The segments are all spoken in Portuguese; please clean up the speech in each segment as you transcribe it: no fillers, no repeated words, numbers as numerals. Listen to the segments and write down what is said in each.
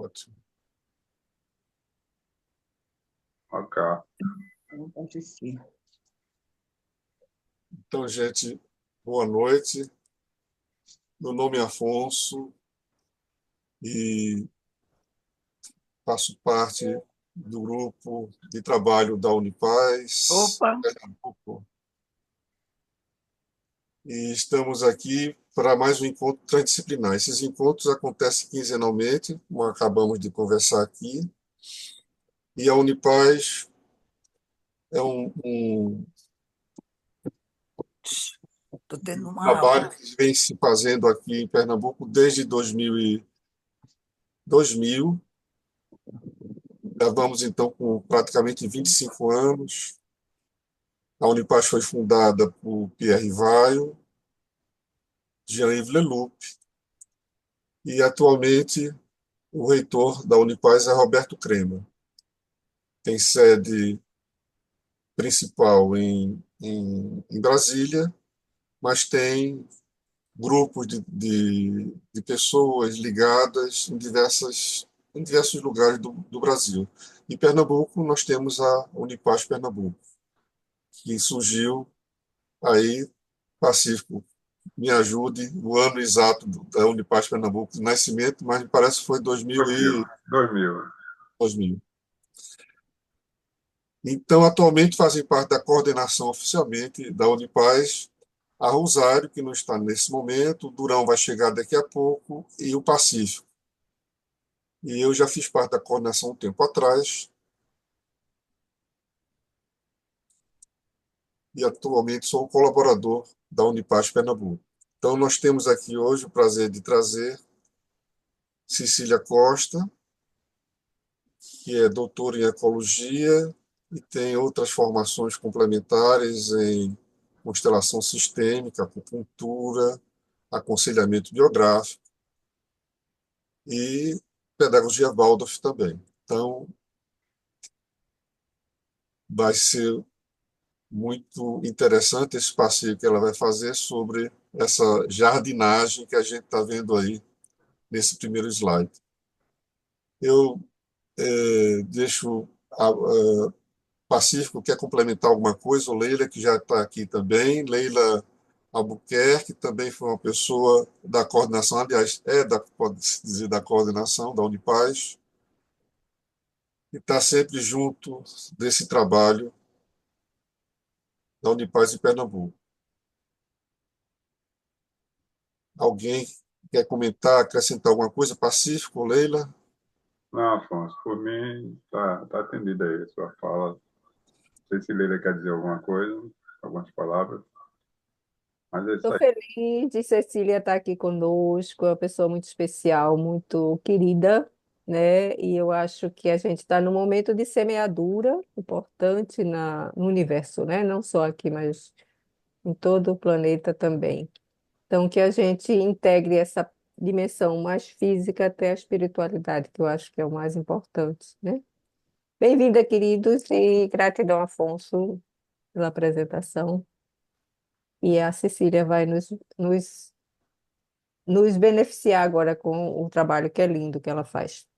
Ótimo. Ok. Então, gente, boa noite. Meu nome é Afonso e faço parte do grupo de trabalho da Unipaz, Opa, Pernambuco. E estamos aqui para mais um encontro transdisciplinar. Esses encontros acontecem quinzenalmente, como acabamos de conversar aqui, e a Unipaz é um tô tendo uma trabalho aula. que vem se fazendo aqui em Pernambuco desde 2000. Já vamos, então, com praticamente 25 anos. A Unipaz foi fundada por Pierre Vaio, Jean-Yves Leloup, e atualmente o reitor da Unipaz é Roberto Crema. Tem sede principal em Brasília, mas tem grupos de pessoas ligadas em diversos lugares do Brasil. Em Pernambuco, nós temos a Unipaz Pernambuco, que surgiu aí, Pacífico, me ajude, o ano exato da Unipaz Pernambuco de nascimento, mas me parece que foi 2000. 2000. Então, atualmente fazem parte da coordenação oficialmente da Unipaz a Rosário, que não está nesse momento, o Durão vai chegar daqui a pouco, e o Pacífico. E eu já fiz parte da coordenação um tempo atrás, e atualmente sou um colaborador da Unipaz Pernambuco. Então, nós temos aqui hoje o prazer de trazer Cecília Costa, que é doutora em ecologia e tem outras formações complementares em constelação sistêmica, acupuntura, aconselhamento biográfico e pedagogia Waldorf também. Então, vai ser muito interessante esse passeio que ela vai fazer sobre essa jardinagem que a gente está vendo aí nesse primeiro slide. Eu deixo Pacífico, quer complementar alguma coisa? O Leila, que já está aqui também. Leila Albuquerque também foi uma pessoa da coordenação, aliás, pode-se dizer, da coordenação da Unipaz, e está sempre junto desse trabalho da Unipaz em Pernambuco. Alguém quer comentar, acrescentar alguma coisa? Pacífico, Leila? Não, Afonso, por mim, tá atendida aí a sua fala. Não sei se Leila quer dizer alguma coisa, algumas palavras, mas é isso Estou aí. feliz de Cecília estar aqui conosco, é uma pessoa muito especial, muito querida, né? E eu acho que a gente está num momento de semeadura importante no universo, né? Não só aqui, mas em todo o planeta também. Então, que a gente integre essa dimensão mais física até a espiritualidade, que eu acho que é o mais importante, né? Bem-vinda, queridos, e gratidão, Afonso, pela apresentação. E a Cecília vai nos beneficiar agora com o trabalho que é lindo que ela faz.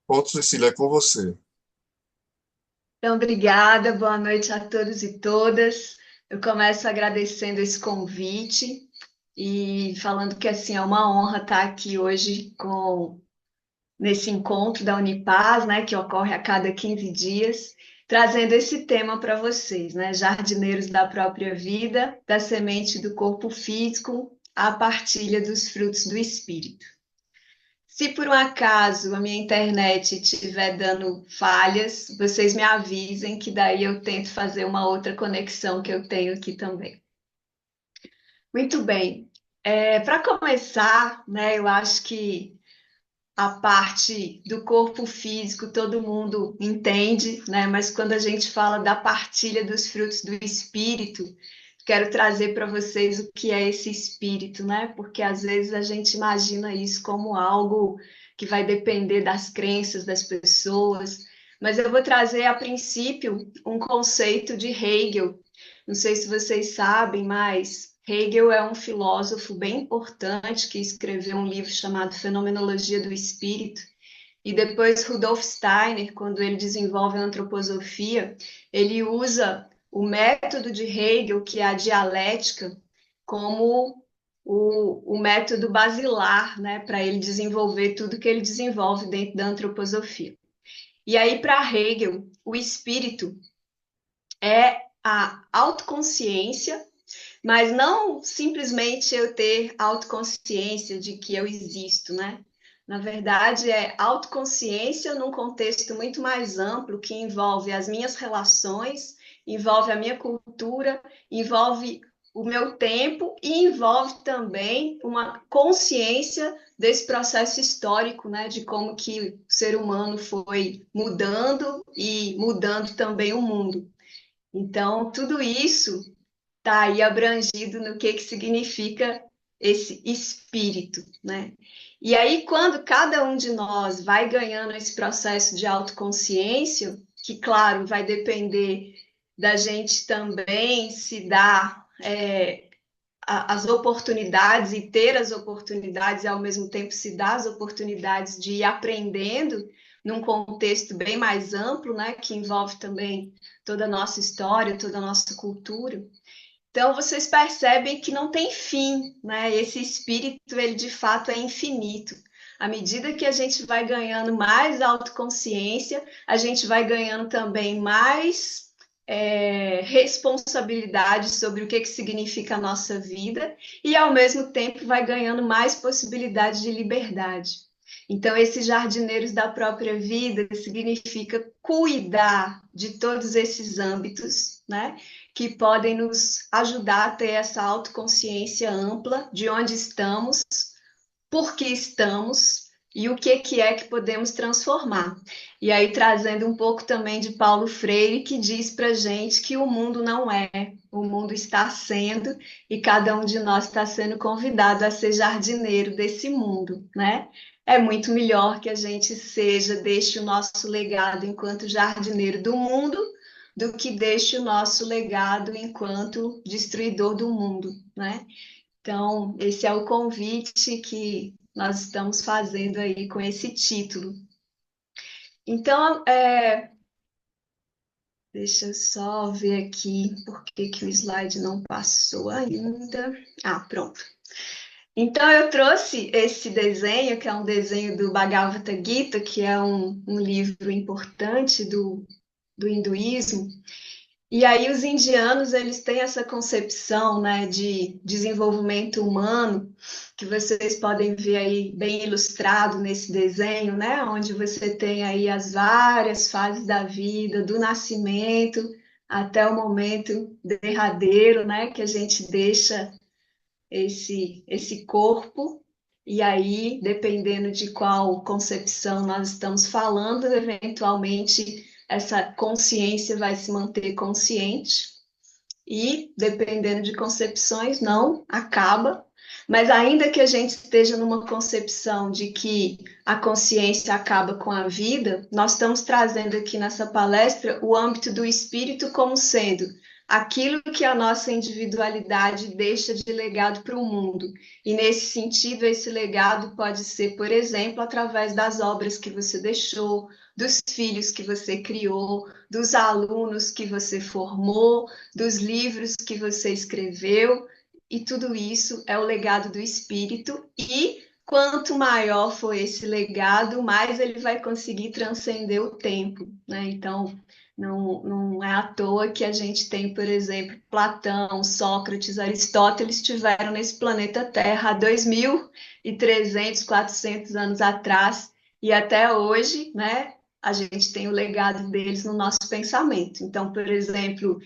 Pronto, Cecília, é com você. Então, obrigada, boa noite a todos e todas. Eu começo agradecendo esse convite e falando que assim é uma honra estar aqui hoje nesse encontro da Unipaz, né, que ocorre a cada 15 dias, trazendo esse tema para vocês, né, jardineiros da própria vida, da semente do corpo físico à partilha dos frutos do espírito. Se por um acaso a minha internet estiver dando falhas, vocês me avisem que daí eu tento fazer uma outra conexão que eu tenho aqui também. Muito bem. Para começar, né, eu acho que a parte do corpo físico todo mundo entende, né? Mas quando a gente fala da partilha dos frutos do espírito, quero trazer para vocês o que é esse espírito, né? Porque às vezes a gente imagina isso como algo que vai depender das crenças das pessoas, mas eu vou trazer a princípio um conceito de Hegel. Não sei se vocês sabem, mas Hegel é um filósofo bem importante que escreveu um livro chamado Fenomenologia do Espírito. E depois Rudolf Steiner, quando ele desenvolve a antroposofia, ele usa o método de Hegel, que é a dialética, como o método basilar, né, para ele desenvolver tudo que ele desenvolve dentro da antroposofia. E aí, para Hegel, o espírito é a autoconsciência, mas não simplesmente eu ter autoconsciência de que eu existo, né? Na verdade, é autoconsciência num contexto muito mais amplo, que envolve as minhas relações, envolve a minha cultura, envolve o meu tempo e envolve também uma consciência desse processo histórico, né, de como que o ser humano foi mudando e mudando também o mundo. Então, tudo isso está aí abrangido no que significa esse espírito, né? E aí, quando cada um de nós vai ganhando esse processo de autoconsciência, que, claro, vai depender da gente também se dar as oportunidades e ter as oportunidades e, ao mesmo tempo, se dar as oportunidades de ir aprendendo num contexto bem mais amplo, né? Que envolve também toda a nossa história, toda a nossa cultura. Então, vocês percebem que não tem fim, né? Esse espírito, ele de fato é infinito. À medida que a gente vai ganhando mais autoconsciência, a gente vai ganhando também mais responsabilidade sobre o que significa a nossa vida e, ao mesmo tempo, vai ganhando mais possibilidade de liberdade. Então, esses jardineiros da própria vida significa cuidar de todos esses âmbitos, né? Que podem nos ajudar a ter essa autoconsciência ampla de onde estamos, por que estamos e o que é que podemos transformar. E aí trazendo um pouco também de Paulo Freire, que diz para gente que o mundo não é, o mundo está sendo, e cada um de nós está sendo convidado a ser jardineiro desse mundo, né? É muito melhor que a gente deixe o nosso legado enquanto jardineiro do mundo, do que deixe o nosso legado enquanto destruidor do mundo, né? Então, esse é o convite que nós estamos fazendo aí com esse título. Então, deixa eu só ver aqui por que o slide não passou ainda. Ah, pronto. Então, eu trouxe esse desenho, que é um desenho do Bhagavad Gita, que é um livro importante do hinduísmo. E aí os indianos, eles têm essa concepção, né, de desenvolvimento humano, que vocês podem ver aí bem ilustrado nesse desenho, né, onde você tem aí as várias fases da vida, do nascimento até o momento derradeiro, né, que a gente deixa esse corpo. E aí, dependendo de qual concepção nós estamos falando, eventualmente essa consciência vai se manter consciente e, dependendo de concepções, não acaba. Mas ainda que a gente esteja numa concepção de que a consciência acaba com a vida, nós estamos trazendo aqui nessa palestra o âmbito do espírito como sendo aquilo que a nossa individualidade deixa de legado para o mundo. E nesse sentido, esse legado pode ser, por exemplo, através das obras que você deixou, dos filhos que você criou, dos alunos que você formou, dos livros que você escreveu, e tudo isso é o legado do espírito, e quanto maior for esse legado, mais ele vai conseguir transcender o tempo, né? Então, não é à toa que a gente tem, por exemplo, Platão, Sócrates, Aristóteles estiveram nesse planeta Terra há 2.300, 400 anos atrás, e até hoje, né, a gente tem o legado deles no nosso pensamento. Então, por exemplo,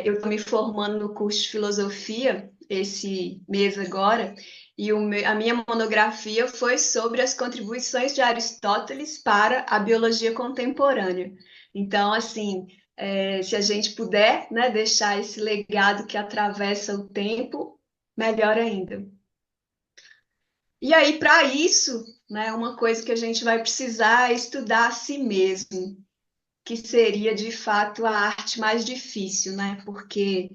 eu estou me formando no curso de filosofia esse mês agora, e a minha monografia foi sobre as contribuições de Aristóteles para a biologia contemporânea. Então, assim, se a gente puder, né, deixar esse legado que atravessa o tempo, melhor ainda. E aí, para isso, né, uma coisa que a gente vai precisar é estudar a si mesmo, que seria, de fato, a arte mais difícil, né? Porque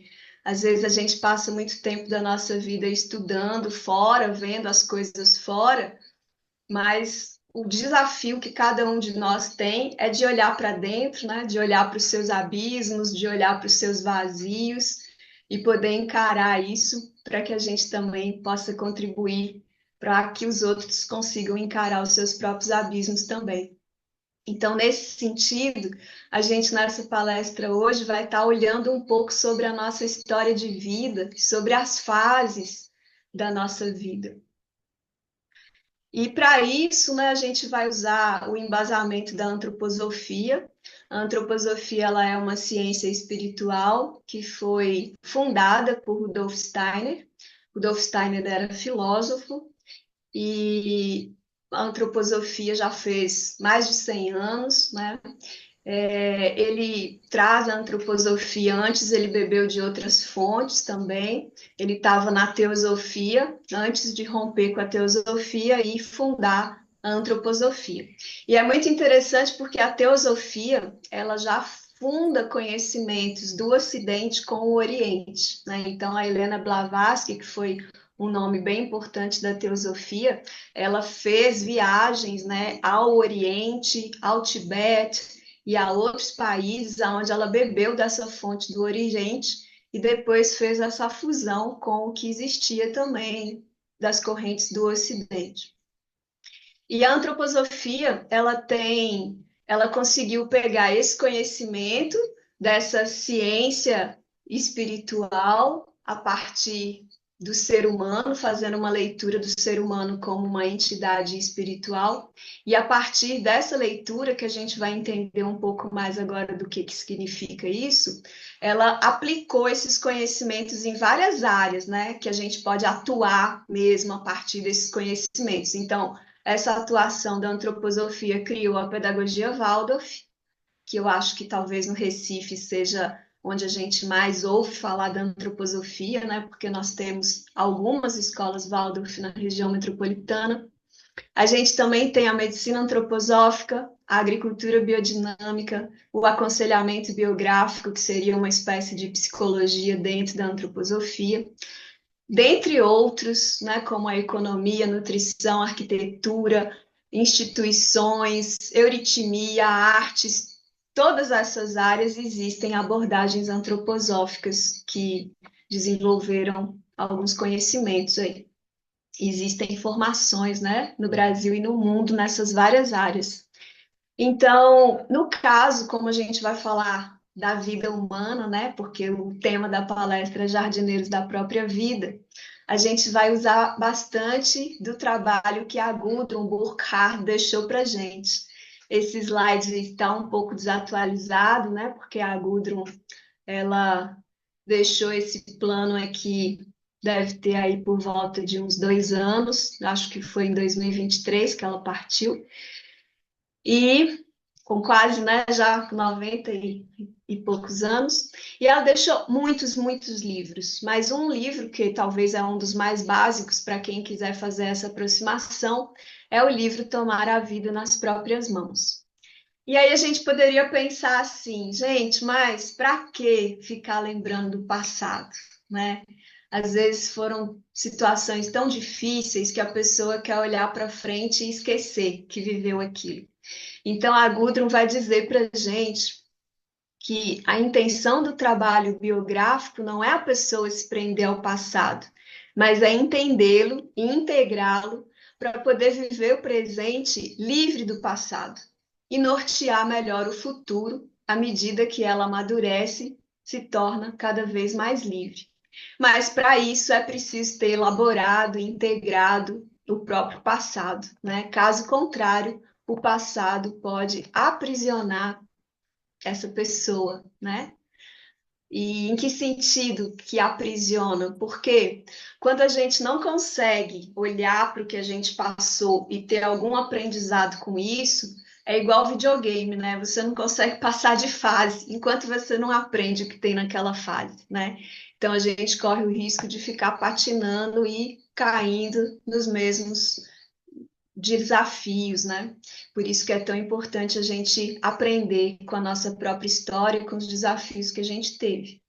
Às vezes a gente passa muito tempo da nossa vida estudando fora, vendo as coisas fora, mas o desafio que cada um de nós tem é de olhar para dentro, né? De olhar para os seus abismos, de olhar para os seus vazios e poder encarar isso para que a gente também possa contribuir para que os outros consigam encarar os seus próprios abismos também. Então, nesse sentido, a gente nessa palestra hoje vai estar olhando um pouco sobre a nossa história de vida, sobre as fases da nossa vida. E para isso, né, a gente vai usar o embasamento da antroposofia. A antroposofia ela é uma ciência espiritual que foi fundada por Rudolf Steiner. Rudolf Steiner era filósofo e a antroposofia já fez mais de 100 anos, né? Ele traz a antroposofia, antes ele bebeu de outras fontes também, ele estava na teosofia, antes de romper com a teosofia e fundar a antroposofia. E é muito interessante porque a teosofia, ela já funda conhecimentos do Ocidente com o Oriente, né? Então, a Helena Blavatsky, que foi um nome bem importante da teosofia, ela fez viagens, né, ao Oriente, ao Tibete, e a outros países onde ela bebeu dessa fonte do Oriente e depois fez essa fusão com o que existia também das correntes do Ocidente. E a antroposofia, ela conseguiu pegar esse conhecimento dessa ciência espiritual a partir do ser humano, fazendo uma leitura do ser humano como uma entidade espiritual, e a partir dessa leitura, que a gente vai entender um pouco mais agora do que significa isso, ela aplicou esses conhecimentos em várias áreas, né, que a gente pode atuar mesmo a partir desses conhecimentos. Então, essa atuação da antroposofia criou a pedagogia Waldorf, que eu acho que talvez no Recife seja onde a gente mais ouve falar da antroposofia, né? Porque nós temos algumas escolas Waldorf na região metropolitana. A gente também tem a medicina antroposófica, a agricultura biodinâmica, o aconselhamento biográfico, que seria uma espécie de psicologia dentro da antroposofia, dentre outros, né, como a economia, nutrição, arquitetura, instituições, euritmia, artes, todas essas áreas existem abordagens antroposóficas que desenvolveram alguns conhecimentos aí. Existem formações, né, no Brasil e no mundo nessas várias áreas. Então, no caso, como a gente vai falar da vida humana, né, porque o tema da palestra é Jardineiros da Própria Vida, a gente vai usar bastante do trabalho que a Gudrun Burkhardt deixou para a gente. Esse slide está um pouco desatualizado, né, porque a Gudrun, ela deixou esse plano aqui, deve ter aí por volta de uns 2 anos, acho que foi em 2023 que ela partiu, e com quase, né, já 90 e poucos anos, e ela deixou muitos, muitos livros, mas um livro que talvez é um dos mais básicos para quem quiser fazer essa aproximação é o livro Tomar a Vida nas Próprias Mãos. E aí a gente poderia pensar assim, gente, mas para que ficar lembrando do passado, né? Às vezes foram situações tão difíceis que a pessoa quer olhar para frente e esquecer que viveu aquilo. Então, a Gudrun vai dizer para a gente que a intenção do trabalho biográfico não é a pessoa se prender ao passado, mas é entendê-lo e integrá-lo para poder viver o presente livre do passado e nortear melhor o futuro à medida que ela amadurece, se torna cada vez mais livre. Mas para isso é preciso ter elaborado e integrado o próprio passado, né? Caso contrário, o passado pode aprisionar essa pessoa, né? E em que sentido que aprisiona? Porque quando a gente não consegue olhar para o que a gente passou e ter algum aprendizado com isso, é igual videogame, né? Você não consegue passar de fase enquanto você não aprende o que tem naquela fase, né? Então a gente corre o risco de ficar patinando e caindo nos mesmos desafios, né? Por isso que é tão importante a gente aprender com a nossa própria história, com os desafios que a gente teve.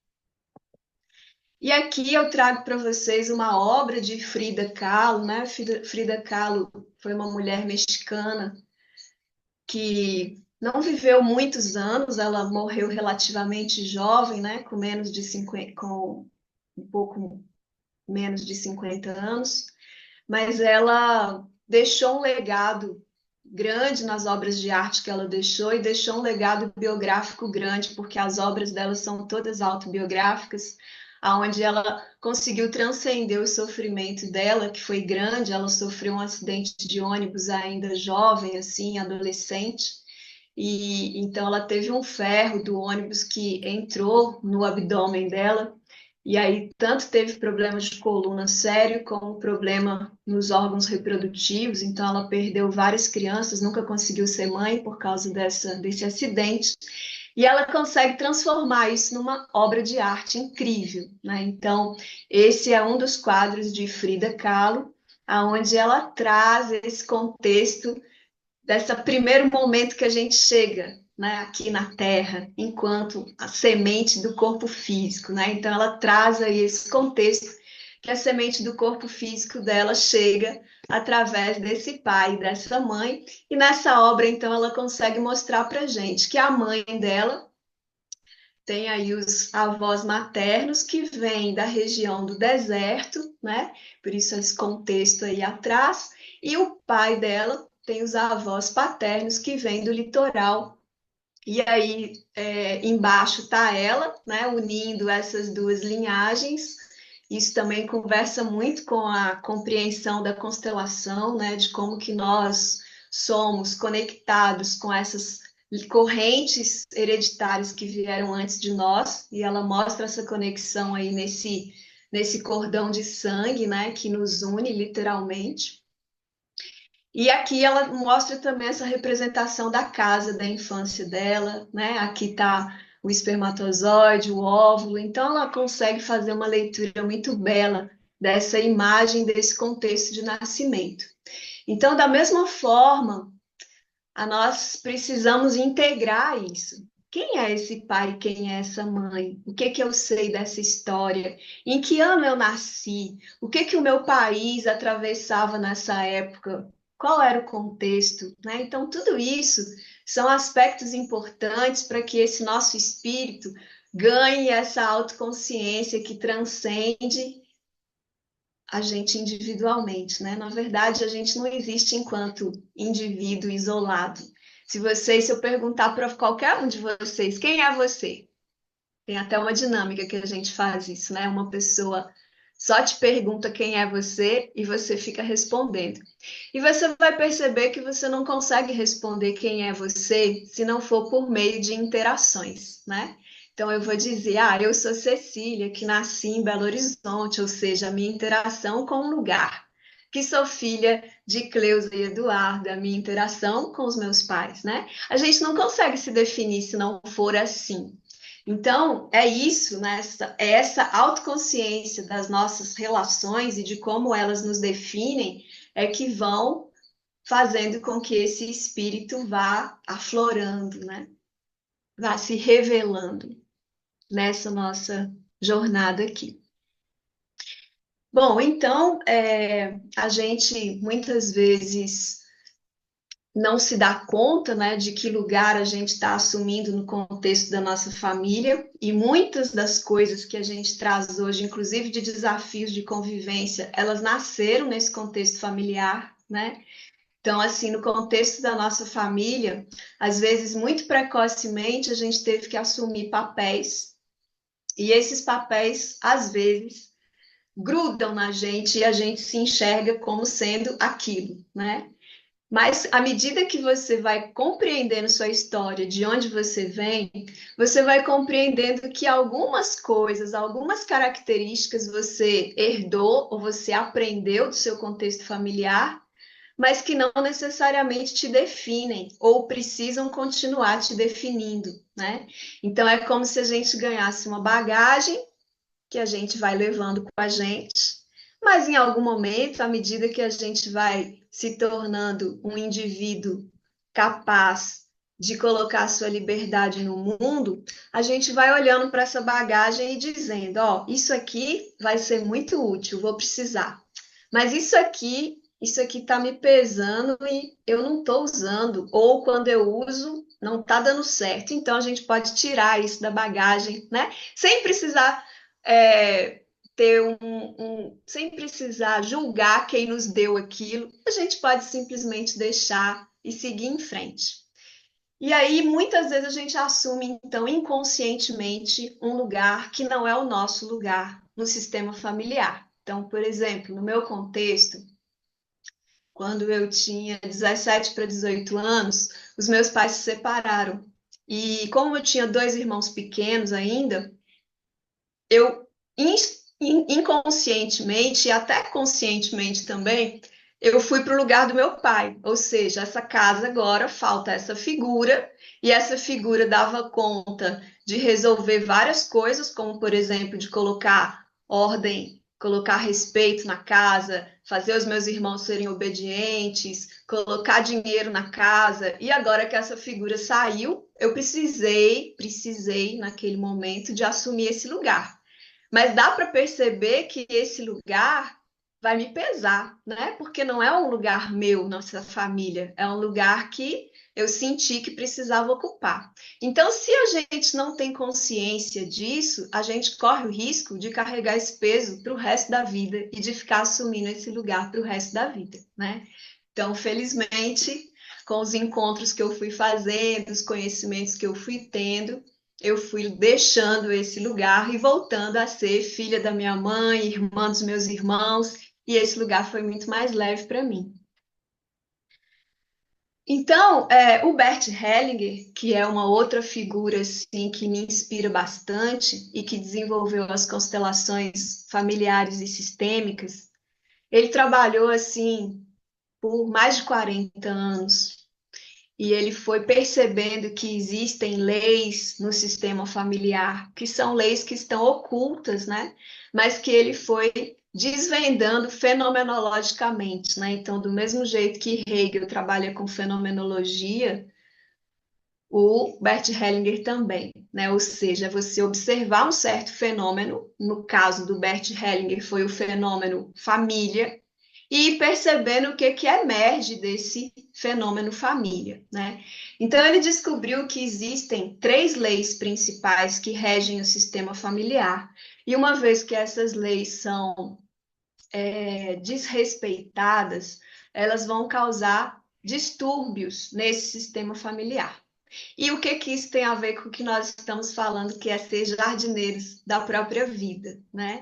E aqui eu trago para vocês uma obra de Frida Kahlo, né? Frida Kahlo foi uma mulher mexicana que não viveu muitos anos, ela morreu relativamente jovem, né? Com menos de 50, com um pouco menos de 50 anos, mas ela deixou um legado grande nas obras de arte que ela deixou e deixou um legado biográfico grande, porque as obras dela são todas autobiográficas, aonde ela conseguiu transcender o sofrimento dela, que foi grande, ela sofreu um acidente de ônibus ainda jovem, assim, adolescente, e então ela teve um ferro do ônibus que entrou no abdômen dela, e aí tanto teve problemas de coluna sério como problema nos órgãos reprodutivos, então ela perdeu várias crianças, nunca conseguiu ser mãe por causa desse acidente. E ela consegue transformar isso numa obra de arte incrível, né? Então, esse é um dos quadros de Frida Kahlo, aonde ela traz esse contexto desse primeiro momento que a gente chega, né, aqui na Terra, enquanto a semente do corpo físico, né? Então ela traz aí esse contexto que a semente do corpo físico dela chega através desse pai e dessa mãe, e nessa obra então ela consegue mostrar para gente que a mãe dela tem aí os avós maternos que vêm da região do deserto, né? Por isso esse contexto aí atrás. E o pai dela tem os avós paternos que vêm do litoral. E aí embaixo está ela, né? Unindo essas duas linhagens. Isso também conversa muito com a compreensão da constelação, né? De como que nós somos conectados com essas correntes hereditárias que vieram antes de nós, e ela mostra essa conexão aí nesse cordão de sangue, né, que nos une literalmente. E aqui ela mostra também essa representação da casa, da infância dela, né? Aqui está o espermatozoide, o óvulo, então ela consegue fazer uma leitura muito bela dessa imagem, desse contexto de nascimento. Então, da mesma forma, nós precisamos integrar isso. Quem é esse pai? Quem é essa mãe? O que que eu sei dessa história? Em que ano eu nasci? O que que o meu país atravessava nessa época? Qual era o contexto, né? Então, tudo isso são aspectos importantes para que esse nosso espírito ganhe essa autoconsciência que transcende a gente individualmente, né? Na verdade, a gente não existe enquanto indivíduo isolado. Se eu perguntar para qualquer um de vocês, quem é você? Tem até uma dinâmica que a gente faz isso, né? Uma pessoa só te pergunta quem é você e você fica respondendo. E você vai perceber que você não consegue responder quem é você se não for por meio de interações, né? Então eu vou dizer, eu sou Cecília, que nasci em Belo Horizonte, ou seja, a minha interação com o lugar. Que sou filha de Cleusa e Eduardo, a minha interação com os meus pais, né? A gente não consegue se definir se não for assim. Então, é isso, né? Essa autoconsciência das nossas relações e de como elas nos definem é que vão fazendo com que esse espírito vá aflorando, né? Vá se revelando nessa nossa jornada aqui. Bom, então, a gente muitas vezes não se dá conta, né, de que lugar a gente está assumindo no contexto da nossa família, e muitas das coisas que a gente traz hoje, inclusive de desafios de convivência, elas nasceram nesse contexto familiar, né? Então, assim, no contexto da nossa família, às vezes, muito precocemente, a gente teve que assumir papéis, e esses papéis, às vezes, grudam na gente e a gente se enxerga como sendo aquilo, né? Mas à medida que você vai compreendendo sua história, de onde você vem, você vai compreendendo que algumas coisas, algumas características você herdou ou você aprendeu do seu contexto familiar, mas que não necessariamente te definem ou precisam continuar te definindo, né? Então é como se a gente ganhasse uma bagagem que a gente vai levando com a gente, mas em algum momento, à medida que a gente vai se tornando um indivíduo capaz de colocar a sua liberdade no mundo, a gente vai olhando para essa bagagem e dizendo, ó, isso aqui vai ser muito útil, vou precisar. Mas isso aqui está me pesando e eu não estou usando, ou quando eu uso, não está dando certo. Então a gente pode tirar isso da bagagem, né? Sem precisar ter sem precisar julgar quem nos deu aquilo. A gente pode simplesmente deixar e seguir em frente. E aí, muitas vezes, a gente assume, então, inconscientemente, um lugar que não é o nosso lugar no sistema familiar. Então, por exemplo, no meu contexto, quando eu tinha 17 para 18 anos, os meus pais se separaram. E como eu tinha dois irmãos pequenos ainda, eu inconscientemente e até conscientemente também, eu fui para o lugar do meu pai. Ou seja, essa casa agora falta essa figura, e essa figura dava conta de resolver várias coisas, como, por exemplo, de colocar ordem, colocar respeito na casa, fazer os meus irmãos serem obedientes, colocar dinheiro na casa. E agora que essa figura saiu, eu precisei naquele momento de assumir esse lugar. Mas dá para perceber que esse lugar vai me pesar, né? Porque não é um lugar meu, nossa família, é um lugar que eu senti que precisava ocupar. Então, se a gente não tem consciência disso, a gente corre o risco de carregar esse peso para o resto da vida e de ficar assumindo esse lugar para o resto da vida, né? Então, felizmente, com os encontros que eu fui fazendo, os conhecimentos que eu fui tendo, eu fui deixando esse lugar e voltando a ser filha da minha mãe, irmã dos meus irmãos, e esse lugar foi muito mais leve para mim. Então, o Bert Hellinger, que é uma outra figura assim, que me inspira bastante e que desenvolveu as constelações familiares e sistêmicas, ele trabalhou assim por mais de 40 anos. E ele foi percebendo que existem leis no sistema familiar, que são leis que estão ocultas, né? Mas que ele foi desvendando fenomenologicamente, né? Então, do mesmo jeito que Hegel trabalha com fenomenologia, o Bert Hellinger também, né? Ou seja, você observar um certo fenômeno, no caso do Bert Hellinger foi o fenômeno família, e ir percebendo o que emerge desse fenômeno família, né? Então ele descobriu que existem três leis principais que regem o sistema familiar, e uma vez que essas leis são desrespeitadas, elas vão causar distúrbios nesse sistema familiar. E o que isso tem a ver com o que nós estamos falando, que é ser jardineiros da própria vida, né?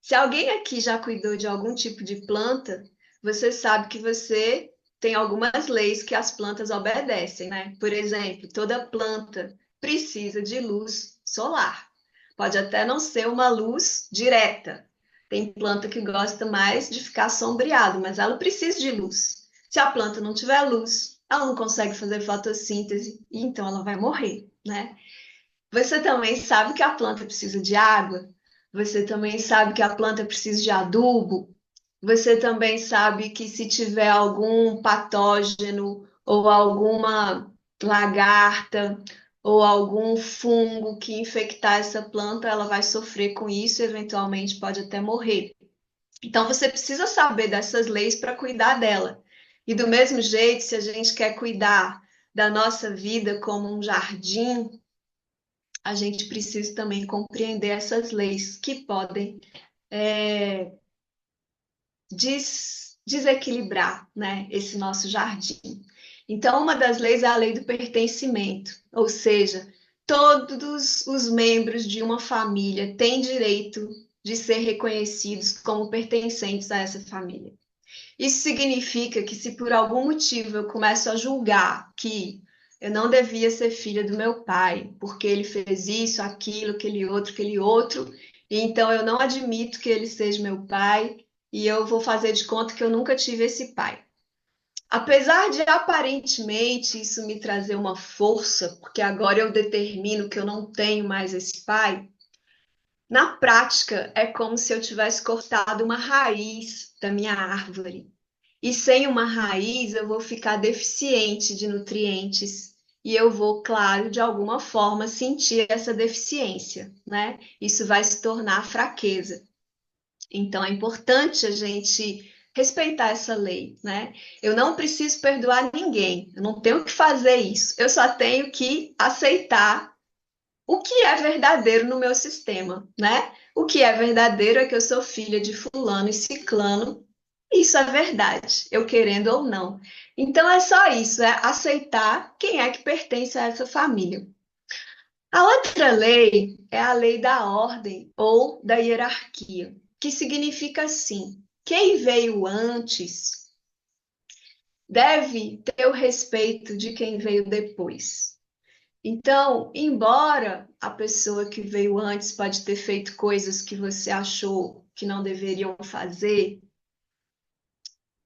Se alguém aqui já cuidou de algum tipo de planta, você sabe que você tem algumas leis que as plantas obedecem, né? Por exemplo, toda planta precisa de luz solar. Pode até não ser uma luz direta. Tem planta que gosta mais de ficar sombreado, mas ela precisa de luz. Se a planta não tiver luz, ela não consegue fazer fotossíntese e então ela vai morrer, né? Você também sabe que a planta precisa de água, você também sabe que a planta precisa de adubo, você também sabe que se tiver algum patógeno ou alguma lagarta ou algum fungo que infectar essa planta, ela vai sofrer com isso e eventualmente pode até morrer. Então você precisa saber dessas leis para cuidar dela. E do mesmo jeito, se a gente quer cuidar da nossa vida como um jardim, a gente precisa também compreender essas leis que podem desequilibrar, né, esse nosso jardim. Então, uma das leis é a lei do pertencimento, ou seja, todos os membros de uma família têm direito de ser reconhecidos como pertencentes a essa família. Isso significa que se por algum motivo eu começo a julgar que eu não devia ser filha do meu pai, porque ele fez isso, aquilo, aquele outro, e então eu não admito que ele seja meu pai, e eu vou fazer de conta que eu nunca tive esse pai. Apesar de aparentemente isso me trazer uma força, porque agora eu determino que eu não tenho mais esse pai, na prática é como se eu tivesse cortado uma raiz da minha árvore. E sem uma raiz eu vou ficar deficiente de nutrientes e eu vou, claro, de alguma forma sentir essa deficiência, né? Isso vai se tornar fraqueza. Então, é importante a gente respeitar essa lei, né? Eu não preciso perdoar ninguém, eu não tenho que fazer isso, eu só tenho que aceitar o que é verdadeiro no meu sistema, né? O que é verdadeiro é que eu sou filha de fulano e ciclano, isso é verdade, eu querendo ou não. Então, é só isso, é aceitar quem é que pertence a essa família. A outra lei é a lei da ordem ou da hierarquia, que significa assim: quem veio antes deve ter o respeito de quem veio depois. Então, embora a pessoa que veio antes pode ter feito coisas que você achou que não deveriam fazer,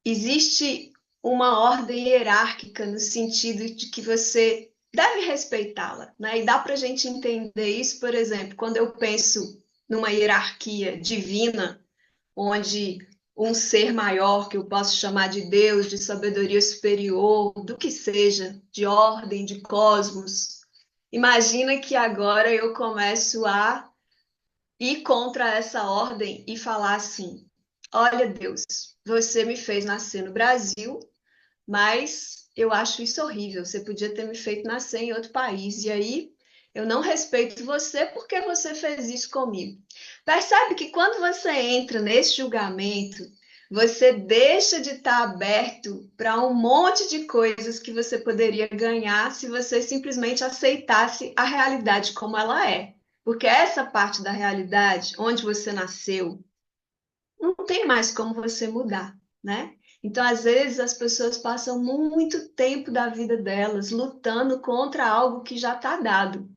existe uma ordem hierárquica no sentido de que você deve respeitá-la, né? E dá para a gente entender isso, por exemplo, quando eu penso numa hierarquia divina, onde um ser maior, que eu posso chamar de Deus, de sabedoria superior, do que seja, de ordem, de cosmos. Imagina que agora eu começo a ir contra essa ordem e falar assim: olha, Deus, você me fez nascer no Brasil, mas eu acho isso horrível. Você podia ter me feito nascer em outro país. E aí eu não respeito você porque você fez isso comigo. Percebe que quando você entra nesse julgamento, você deixa de estar aberto para um monte de coisas que você poderia ganhar se você simplesmente aceitasse a realidade como ela é. Porque essa parte da realidade, onde você nasceu, não tem mais como você mudar, né? Então, às vezes, as pessoas passam muito tempo da vida delas lutando contra algo que já está dado.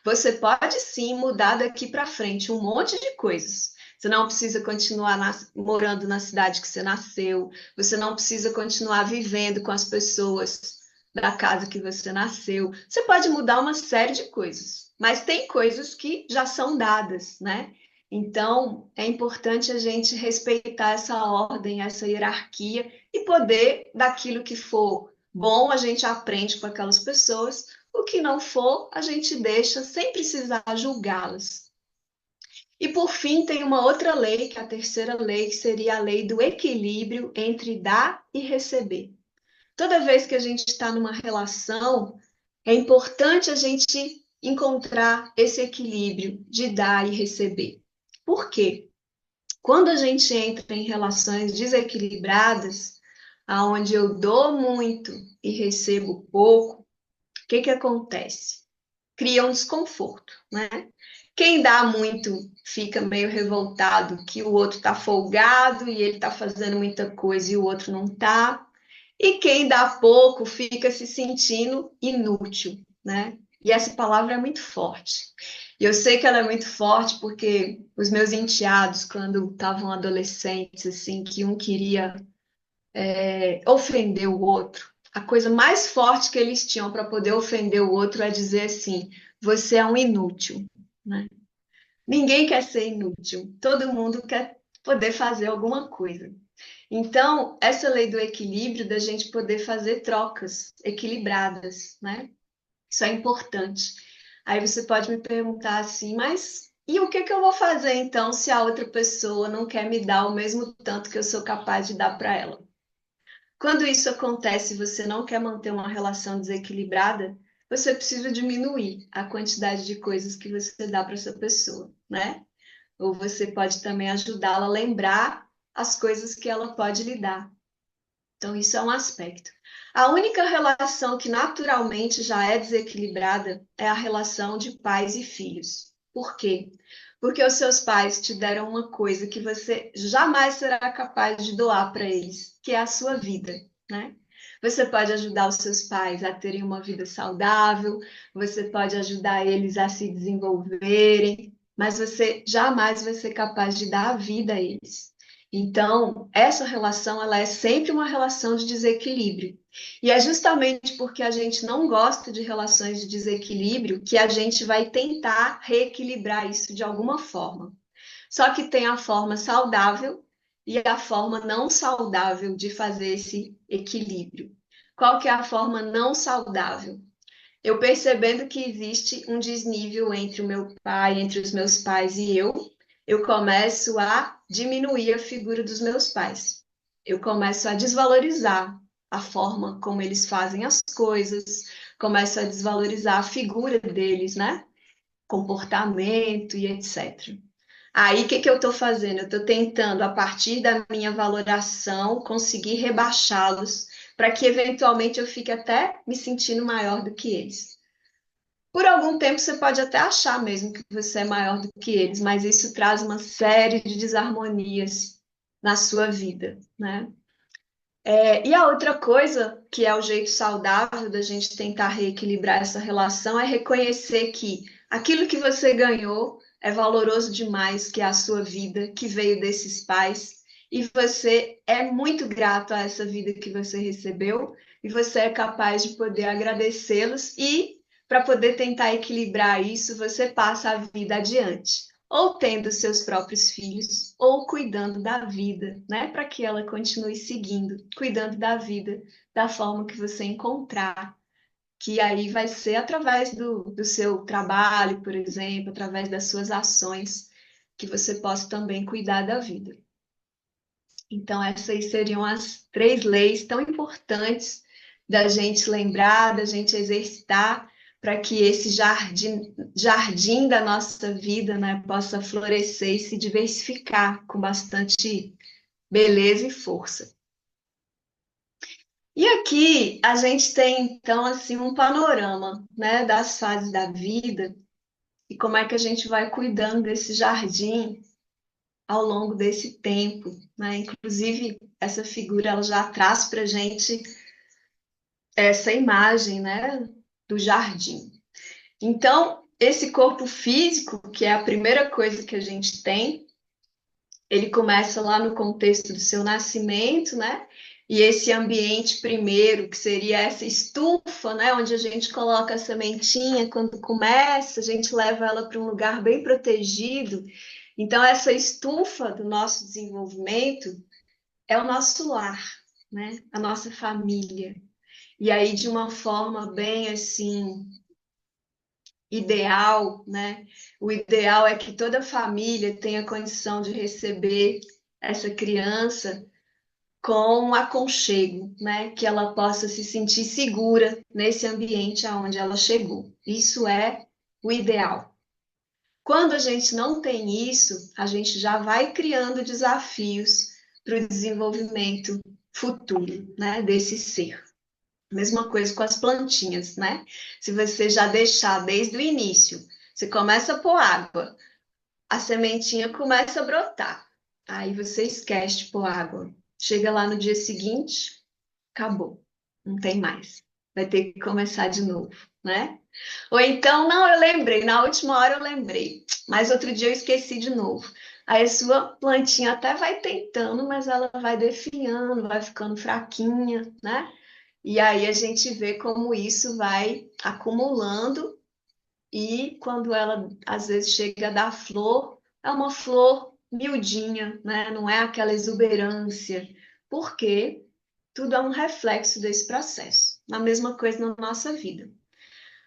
Você pode sim mudar daqui para frente um monte de coisas. Você não precisa continuar morando na cidade que você nasceu, você não precisa continuar vivendo com as pessoas da casa que você nasceu. Você pode mudar uma série de coisas, mas tem coisas que já são dadas, né? Então, é importante a gente respeitar essa ordem, essa hierarquia e poder, daquilo que for bom, a gente aprende com aquelas pessoas, o que não for, a gente deixa sem precisar julgá-las. E por fim, tem uma outra lei, que é a terceira lei, que seria a lei do equilíbrio entre dar e receber. Toda vez que a gente está numa relação, é importante a gente encontrar esse equilíbrio de dar e receber. Por quê? Quando a gente entra em relações desequilibradas, aonde eu dou muito e recebo pouco, o que que acontece? Cria um desconforto, né? Quem dá muito fica meio revoltado que o outro está folgado e ele está fazendo muita coisa e o outro não está. E quem dá pouco fica se sentindo inútil, né? E essa palavra é muito forte. E eu sei que ela é muito forte porque os meus enteados, quando estavam adolescentes, assim, que um queria ofender o outro, a coisa mais forte que eles tinham para poder ofender o outro é dizer assim: você é um inútil, né? Ninguém quer ser inútil, todo mundo quer poder fazer alguma coisa. Então, essa lei do equilíbrio, da gente poder fazer trocas equilibradas, né? Isso é importante. Aí você pode me perguntar assim, mas e o que que eu vou fazer então se a outra pessoa não quer me dar o mesmo tanto que eu sou capaz de dar para ela? Quando isso acontece e você não quer manter uma relação desequilibrada, você precisa diminuir a quantidade de coisas que você dá para essa pessoa, né? Ou você pode também ajudá-la a lembrar as coisas que ela pode lhe dar. Então, isso é um aspecto. A única relação que naturalmente já é desequilibrada é a relação de pais e filhos. Por quê? Porque os seus pais te deram uma coisa que você jamais será capaz de doar para eles, que é a sua vida, né? Você pode ajudar os seus pais a terem uma vida saudável, você pode ajudar eles a se desenvolverem, mas você jamais vai ser capaz de dar a vida a eles. Então, essa relação, ela é sempre uma relação de desequilíbrio. E é justamente porque a gente não gosta de relações de desequilíbrio que a gente vai tentar reequilibrar isso de alguma forma. Só que tem a forma saudável e a forma não saudável de fazer esse equilíbrio. Qual que é a forma não saudável? eu percebendo que existe um desnível entre o meu pai, entre os meus pais e eu começo a diminuir a figura dos meus pais. Eu começo a desvalorizar a forma como eles fazem as coisas, começo a desvalorizar a figura deles, né? Comportamento e etc. Aí, o que que eu estou fazendo? Eu estou tentando, a partir da minha valoração, conseguir rebaixá-los para que, eventualmente, eu fique até me sentindo maior do que eles. Por algum tempo, você pode até achar mesmo que você é maior do que eles, mas isso traz uma série de desarmonias na sua vida, né? E a outra coisa, que é o jeito saudável da gente tentar reequilibrar essa relação, é reconhecer que aquilo que você ganhou é valoroso demais, que é a sua vida, que veio desses pais, e você é muito grato a essa vida que você recebeu, e você é capaz de poder agradecê-los, e para poder tentar equilibrar isso, você passa a vida adiante ou tendo seus próprios filhos, ou cuidando da vida, né? Para que ela continue seguindo, cuidando da vida da forma que você encontrar, que aí vai ser através do seu trabalho, por exemplo, através das suas ações, que você possa também cuidar da vida. Então, essas seriam as 3 leis tão importantes da gente lembrar, da gente exercitar, para que esse jardim da nossa vida, né, possa florescer e se diversificar com bastante beleza e força. E aqui a gente tem, então, assim, um panorama, né, das fases da vida e como é que a gente vai cuidando desse jardim ao longo desse tempo, né? Inclusive, essa figura ela já traz para a gente essa imagem, né, do jardim. Então, esse corpo físico, que é a primeira coisa que a gente tem, ele começa lá no contexto do seu nascimento, né? E esse ambiente primeiro, que seria essa estufa, né, onde a gente coloca a sementinha quando começa, a gente leva ela para um lugar bem protegido. Então, essa estufa do nosso desenvolvimento é o nosso lar, né? A nossa família. E aí, de uma forma bem assim, ideal, né? O ideal é que toda família tenha condição de receber essa criança com um aconchego, né? Que ela possa se sentir segura nesse ambiente aonde ela chegou. Isso é o ideal. Quando a gente não tem isso, a gente já vai criando desafios para o desenvolvimento futuro, né, desse ser. Mesma coisa com as plantinhas, né? Se você já deixar desde o início, você começa a pôr água, a sementinha começa a brotar. Aí você esquece de pôr água. Chega lá no dia seguinte, acabou. Não tem mais. Vai ter que começar de novo, né? Ou então, não, eu lembrei, na última hora eu lembrei, mas outro dia eu esqueci de novo. Aí a sua plantinha até vai tentando, mas ela vai definhando, vai ficando fraquinha, né? E aí a gente vê como isso vai acumulando e quando ela às vezes chega a dar flor, é uma flor miudinha, né? Não é aquela exuberância, porque tudo é um reflexo desse processo. A mesma coisa na nossa vida.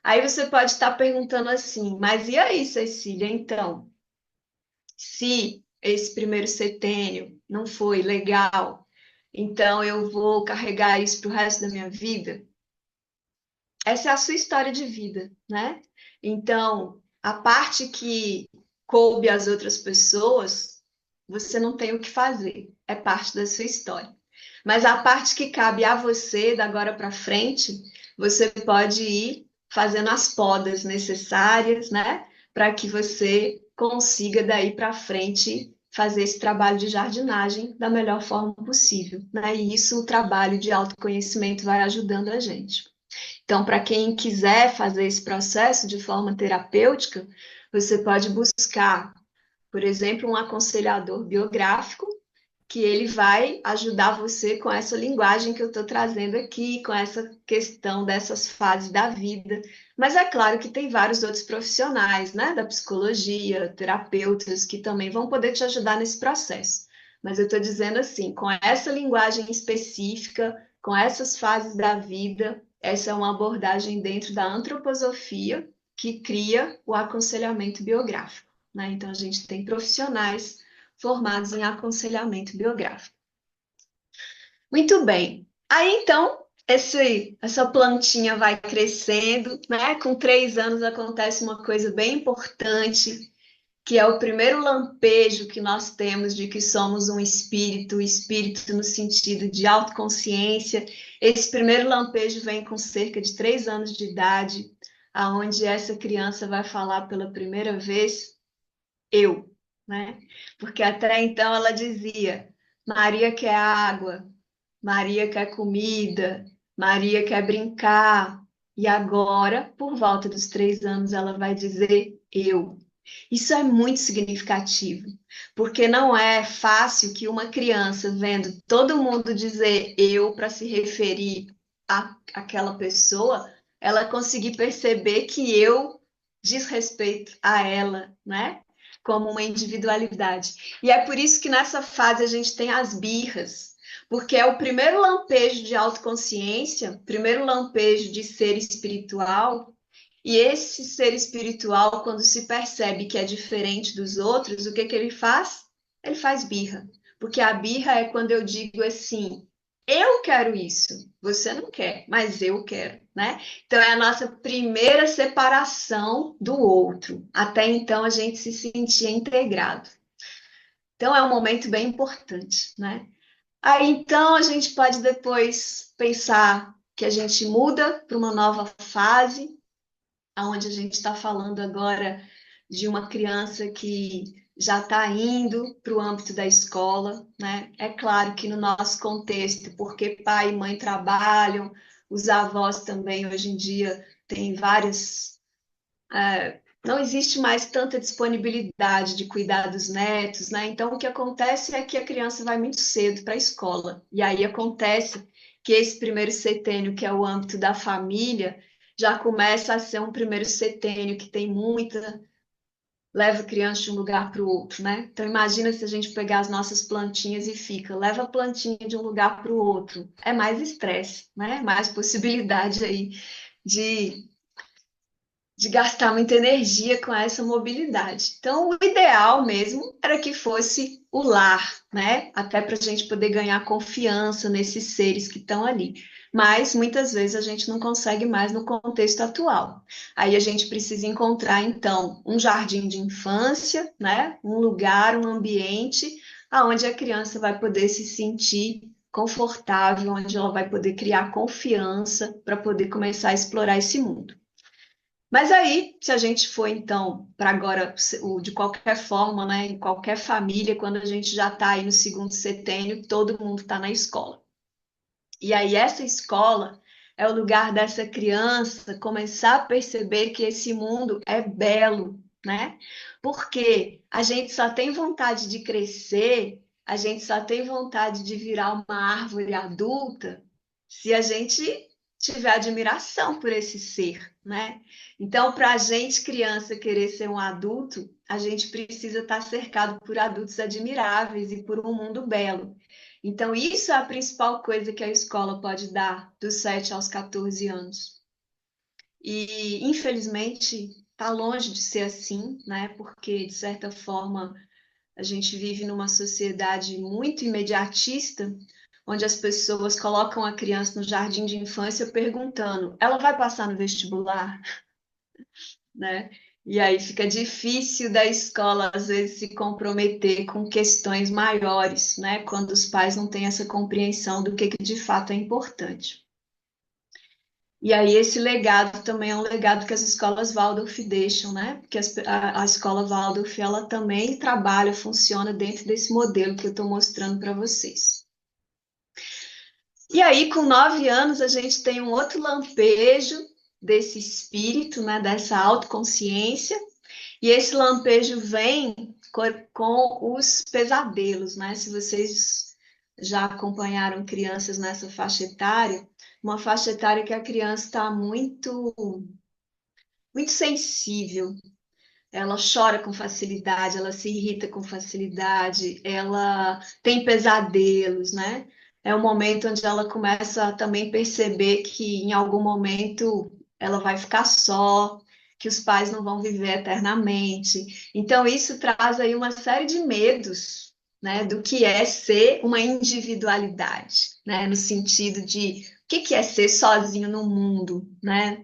Aí você pode estar perguntando assim, mas e aí, Cecília, então, se esse primeiro setênio não foi legal, então eu vou carregar isso para o resto da minha vida? Essa é a sua história de vida, né? Então, a parte que coube às outras pessoas, você não tem o que fazer, é parte da sua história. Mas a parte que cabe a você, da agora para frente, você pode ir fazendo as podas necessárias, né? Para que você consiga daí para frente fazer esse trabalho de jardinagem da melhor forma possível, né? E isso o trabalho de autoconhecimento vai ajudando a gente. Então, para quem quiser fazer esse processo de forma terapêutica, você pode buscar, por exemplo, um aconselhador biográfico, que ele vai ajudar você com essa linguagem que eu estou trazendo aqui, com essa questão dessas fases da vida. Mas é claro que tem vários outros profissionais, né, da psicologia, terapeutas, que também vão poder te ajudar nesse processo. Mas eu estou dizendo assim, com essa linguagem específica, com essas fases da vida, essa é uma abordagem dentro da antroposofia que cria o aconselhamento biográfico, né? Então, a gente tem profissionais formados em aconselhamento biográfico. Muito bem. Aí, então, essa plantinha vai crescendo, né? Com 3 anos acontece uma coisa bem importante, que é o primeiro lampejo que nós temos de que somos um espírito, espírito no sentido de autoconsciência. Esse primeiro lampejo vem com cerca de 3 anos de idade, aonde essa criança vai falar pela primeira vez, eu, né? Porque até então ela dizia, Maria quer água, Maria quer comida, Maria quer brincar. E agora, por volta dos 3 anos, ela vai dizer eu. Isso é muito significativo, porque não é fácil que uma criança, vendo todo mundo dizer eu para se referir àquela pessoa, ela conseguir perceber que eu diz respeito a ela, né? Como uma individualidade. E é por isso que nessa fase a gente tem as birras, porque é o primeiro lampejo de autoconsciência, primeiro lampejo de ser espiritual, e esse ser espiritual, quando se percebe que é diferente dos outros, o que que ele faz? Ele faz birra. Porque a birra é quando eu digo assim, eu quero isso, você não quer, mas eu quero, né? Então é a nossa primeira separação do outro. Até então a gente se sentia integrado. Então é um momento bem importante, né? Aí então a gente pode depois pensar que a gente muda para uma nova fase, onde a gente está falando agora de uma criança que já está indo para o âmbito da escola, né? É claro que no nosso contexto, porque pai e mãe trabalham, os avós também hoje em dia têm várias. Não existe mais tanta disponibilidade de cuidar dos netos, né? Então, o que acontece é que a criança vai muito cedo para a escola. E aí acontece que esse primeiro setênio, que é o âmbito da família, já começa a ser um primeiro setênio que tem muita. Leva a criança de um lugar para o outro, né? Então, imagina se a gente pegar as nossas plantinhas e fica, leva a plantinha de um lugar para o outro. É mais estresse, né? Mais possibilidade aí de gastar muita energia com essa mobilidade. Então, o ideal mesmo era que fosse o lar, né? Até para a gente poder ganhar confiança nesses seres que estão ali. Mas muitas vezes a gente não consegue mais no contexto atual. Aí a gente precisa encontrar, então, um jardim de infância, né? Um lugar, um ambiente aonde a criança vai poder se sentir confortável, onde ela vai poder criar confiança para poder começar a explorar esse mundo. Mas aí, se a gente for então para agora, de qualquer forma, né, em qualquer família, quando a gente já está aí no segundo setênio, todo mundo está na escola. E aí essa escola é o lugar dessa criança começar a perceber que esse mundo é belo, né? Porque a gente só tem vontade de crescer, a gente só tem vontade de virar uma árvore adulta se a gente tiver admiração por esse ser, né? Então, para a gente, criança, querer ser um adulto, a gente precisa estar cercado por adultos admiráveis e por um mundo belo. Então, isso é a principal coisa que a escola pode dar dos 7 aos 14 anos. E, infelizmente, está longe de ser assim, né? Porque, de certa forma, a gente vive numa sociedade muito imediatista, onde as pessoas colocam a criança no jardim de infância perguntando: ela vai passar no vestibular? Né? E aí fica difícil da escola, às vezes, se comprometer com questões maiores, né? Quando os pais não têm essa compreensão do que de fato é importante. E aí esse legado também é um legado que as escolas Waldorf deixam, né? Porque a escola Waldorf, ela também trabalha, funciona dentro desse modelo que eu estou mostrando para vocês. E aí, com 9 anos, a gente tem um outro lampejo desse espírito, né? Dessa autoconsciência. E esse lampejo vem com os pesadelos, né? Se vocês já acompanharam crianças nessa faixa etária, uma faixa etária que a criança está muito, muito sensível. Ela chora com facilidade, ela se irrita com facilidade, ela tem pesadelos, né? é um momento onde ela começa a também perceber que em algum momento ela vai ficar só, que os pais não vão viver eternamente. Então, isso traz aí uma série de medos, né, do que é ser uma individualidade, né, no sentido de o que é ser sozinho no mundo, né?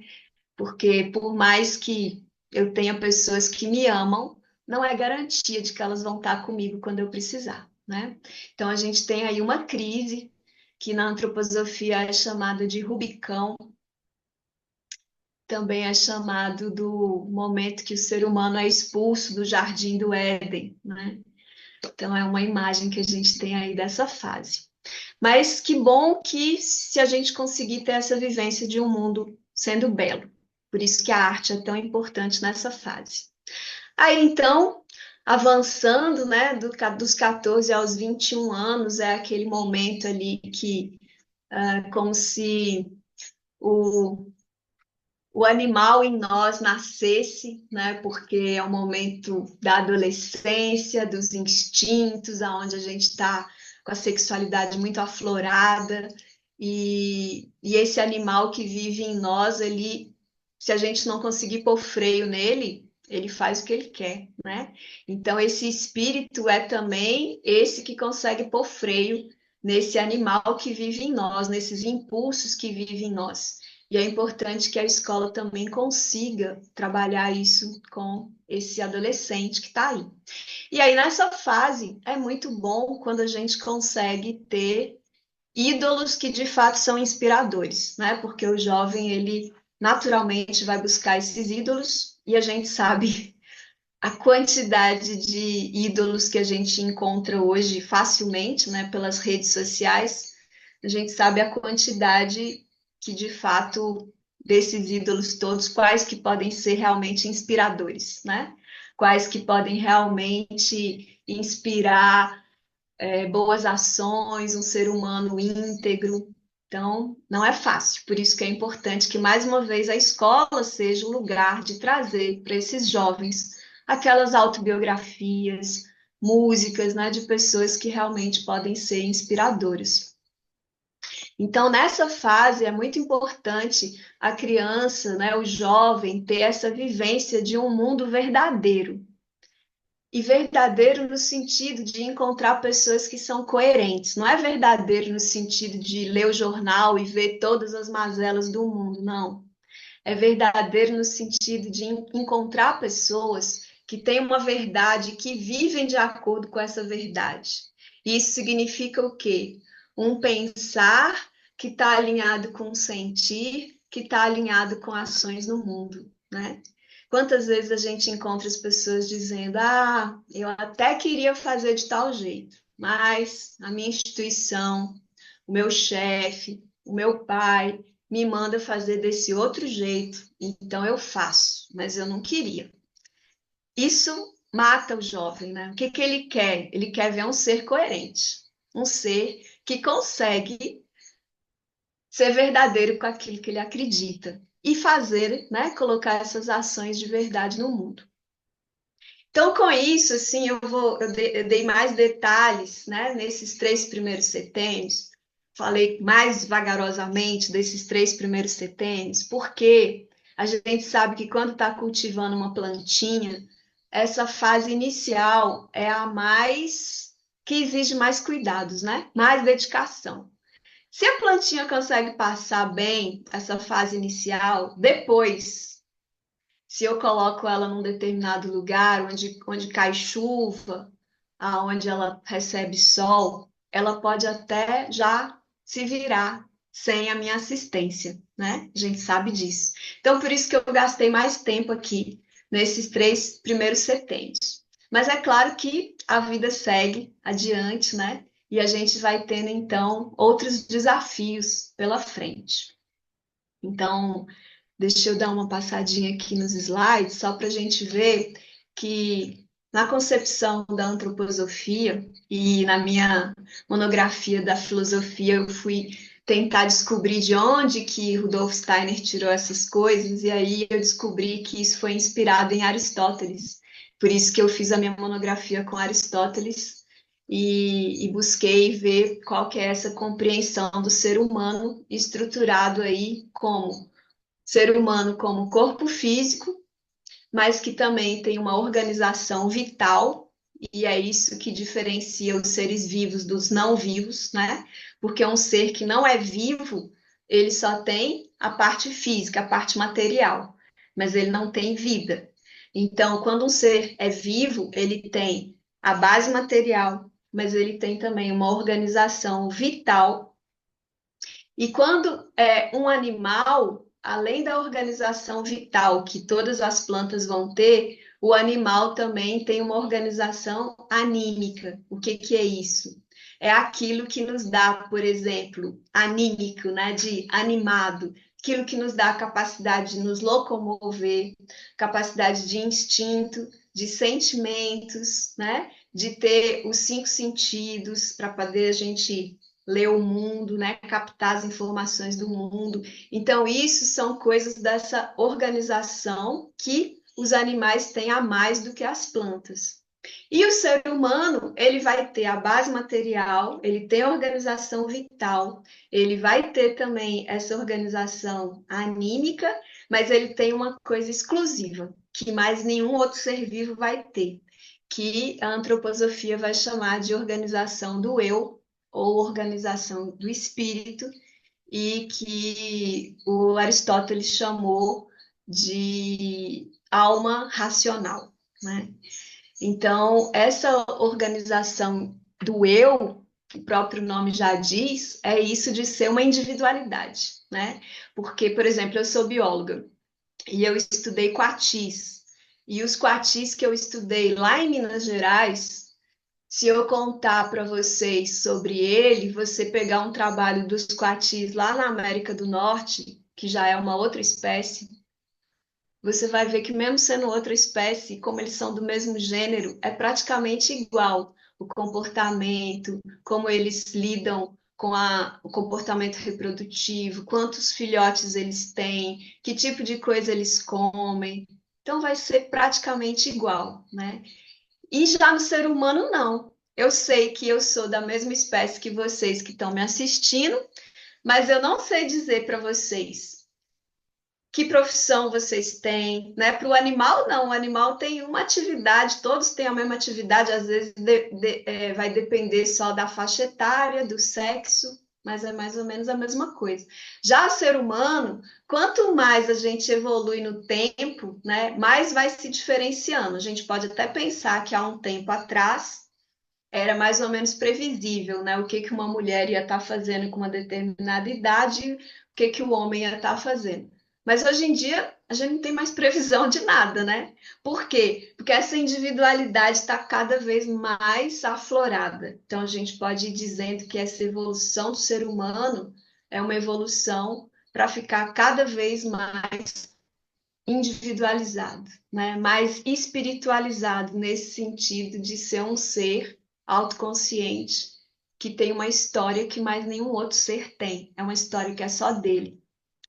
Porque por mais que eu tenha pessoas que me amam, não é garantia de que elas vão estar comigo quando eu precisar, né? Então a gente tem aí uma crise que na antroposofia é chamada de Rubicão, também é chamado do momento que o ser humano é expulso do jardim do Éden, né? Então é uma imagem que a gente tem aí dessa fase. Mas que bom que se a gente conseguir ter essa vivência de um mundo sendo belo. Por isso que a arte é tão importante nessa fase. Aí então, avançando, né, dos 14 aos 21 anos, é aquele momento ali que é como se o, o animal em nós nascesse, né, porque é o momento da adolescência, dos instintos, aonde a gente está com a sexualidade muito aflorada, e esse animal que vive em nós, ele, se a gente não conseguir pôr freio nele, ele faz o que ele quer, né? Então, esse espírito é também esse que consegue pôr freio nesse animal que vive em nós, nesses impulsos que vivem em nós. E é importante que a escola também consiga trabalhar isso com esse adolescente que está aí. E aí, nessa fase, é muito bom quando a gente consegue ter ídolos que de fato são inspiradores, né? Porque o jovem, ele naturalmente vai buscar esses ídolos e a gente sabe a quantidade de ídolos que a gente encontra hoje facilmente, né, pelas redes sociais. A gente sabe a quantidade que de fato desses ídolos todos, quais que podem ser realmente inspiradores, né? Quais que podem realmente inspirar boas ações, um ser humano íntegro. Então, não é fácil, por isso que é importante que, mais uma vez, a escola seja o lugar de trazer para esses jovens aquelas autobiografias, músicas, né, de pessoas que realmente podem ser inspiradoras. Então, nessa fase, é muito importante a criança, né, o jovem, ter essa vivência de um mundo verdadeiro, e verdadeiro no sentido de encontrar pessoas que são coerentes. Não é verdadeiro no sentido de ler o jornal e ver todas as mazelas do mundo, não. É verdadeiro no sentido de encontrar pessoas que têm uma verdade, que vivem de acordo com essa verdade. Isso significa o quê? Um pensar que está alinhado com o sentir, que está alinhado com ações no mundo, né? Quantas vezes a gente encontra as pessoas dizendo: ah, eu até queria fazer de tal jeito, mas a minha instituição, o meu chefe, o meu pai me manda fazer desse outro jeito, então eu faço, mas eu não queria. Isso mata o jovem, né? O que que ele quer? Ele quer ver um ser coerente, um ser que consegue ser verdadeiro com aquilo que ele acredita e fazer, né, colocar essas ações de verdade no mundo. Então, com isso, assim, eu dei mais detalhes, né, nesses 3 primeiros setênios, falei mais vagarosamente desses 3 primeiros setênios, porque a gente sabe que quando está cultivando uma plantinha, essa fase inicial é a mais que exige mais cuidados, né? Mais dedicação. Se a plantinha consegue passar bem essa fase inicial, depois, se eu coloco ela num determinado lugar onde cai chuva, aonde ela recebe sol, ela pode até já se virar sem a minha assistência, né? A gente sabe disso. Então, por isso que eu gastei mais tempo aqui nesses 3 primeiros setênios. Mas é claro que a vida segue adiante, né? E a gente vai tendo, então, outros desafios pela frente. Então, deixa eu dar uma passadinha aqui nos slides, só para a gente ver que na concepção da antroposofia e na minha monografia da filosofia, eu fui tentar descobrir de onde que Rudolf Steiner tirou essas coisas, e aí eu descobri que isso foi inspirado em Aristóteles. Por isso que eu fiz a minha monografia com Aristóteles, e busquei ver qual que é essa compreensão do ser humano estruturado aí como ser humano como corpo físico, mas que também tem uma organização vital, e é isso que diferencia os seres vivos dos não vivos, né? Porque um ser que não é vivo, ele só tem a parte física, a parte material, mas ele não tem vida. Então, quando um ser é vivo, ele tem a base material, mas ele tem também uma organização vital. E quando é um animal, além da organização vital que todas as plantas vão ter, o animal também tem uma organização anímica. O que que é isso? É aquilo que nos dá, por exemplo, anímico, né, de animado, aquilo que nos dá a capacidade de nos locomover, capacidade de instinto, de sentimentos, né, de ter os cinco sentidos para poder a gente ler o mundo, né? Captar as informações do mundo. Então, isso são coisas dessa organização que os animais têm a mais do que as plantas. E o ser humano, ele vai ter a base material, ele tem a organização vital, ele vai ter também essa organização anímica, mas ele tem uma coisa exclusiva, que mais nenhum outro ser vivo vai ter, que a antroposofia vai chamar de organização do eu, ou organização do espírito, e que o Aristóteles chamou de alma racional, né? Então, essa organização do eu, que o próprio nome já diz, é isso de ser uma individualidade, né? Porque, por exemplo, eu sou bióloga e eu estudei coatis, e os coatis que eu estudei lá em Minas Gerais, se eu contar para vocês sobre ele, você pegar um trabalho dos coatis lá na América do Norte, que já é uma outra espécie, você vai ver que mesmo sendo outra espécie, como eles são do mesmo gênero, é praticamente igual o comportamento, como eles lidam com o comportamento reprodutivo, quantos filhotes eles têm, que tipo de coisa eles comem. Então vai ser praticamente igual, né? E já no ser humano, não. Eu sei que eu sou da mesma espécie que vocês que estão me assistindo, mas eu não sei dizer para vocês que profissão vocês têm, né? Para o animal, não. O animal tem uma atividade, todos têm a mesma atividade, às vezes vai depender só da faixa etária, do sexo, mas é mais ou menos a mesma coisa. Já o ser humano, quanto mais a gente evolui no tempo, né, mais vai se diferenciando. A gente pode até pensar que há um tempo atrás era mais ou menos previsível, né? O que que uma mulher ia estar fazendo com uma determinada idade, o que que o homem ia estar fazendo. Mas hoje em dia a gente não tem mais previsão de nada, né? Por quê? Porque essa individualidade está cada vez mais aflorada. Então a gente pode ir dizendo que essa evolução do ser humano é uma evolução para ficar cada vez mais individualizado, né? Mais espiritualizado nesse sentido de ser um ser autoconsciente que tem uma história que mais nenhum outro ser tem. É uma história que é só dele.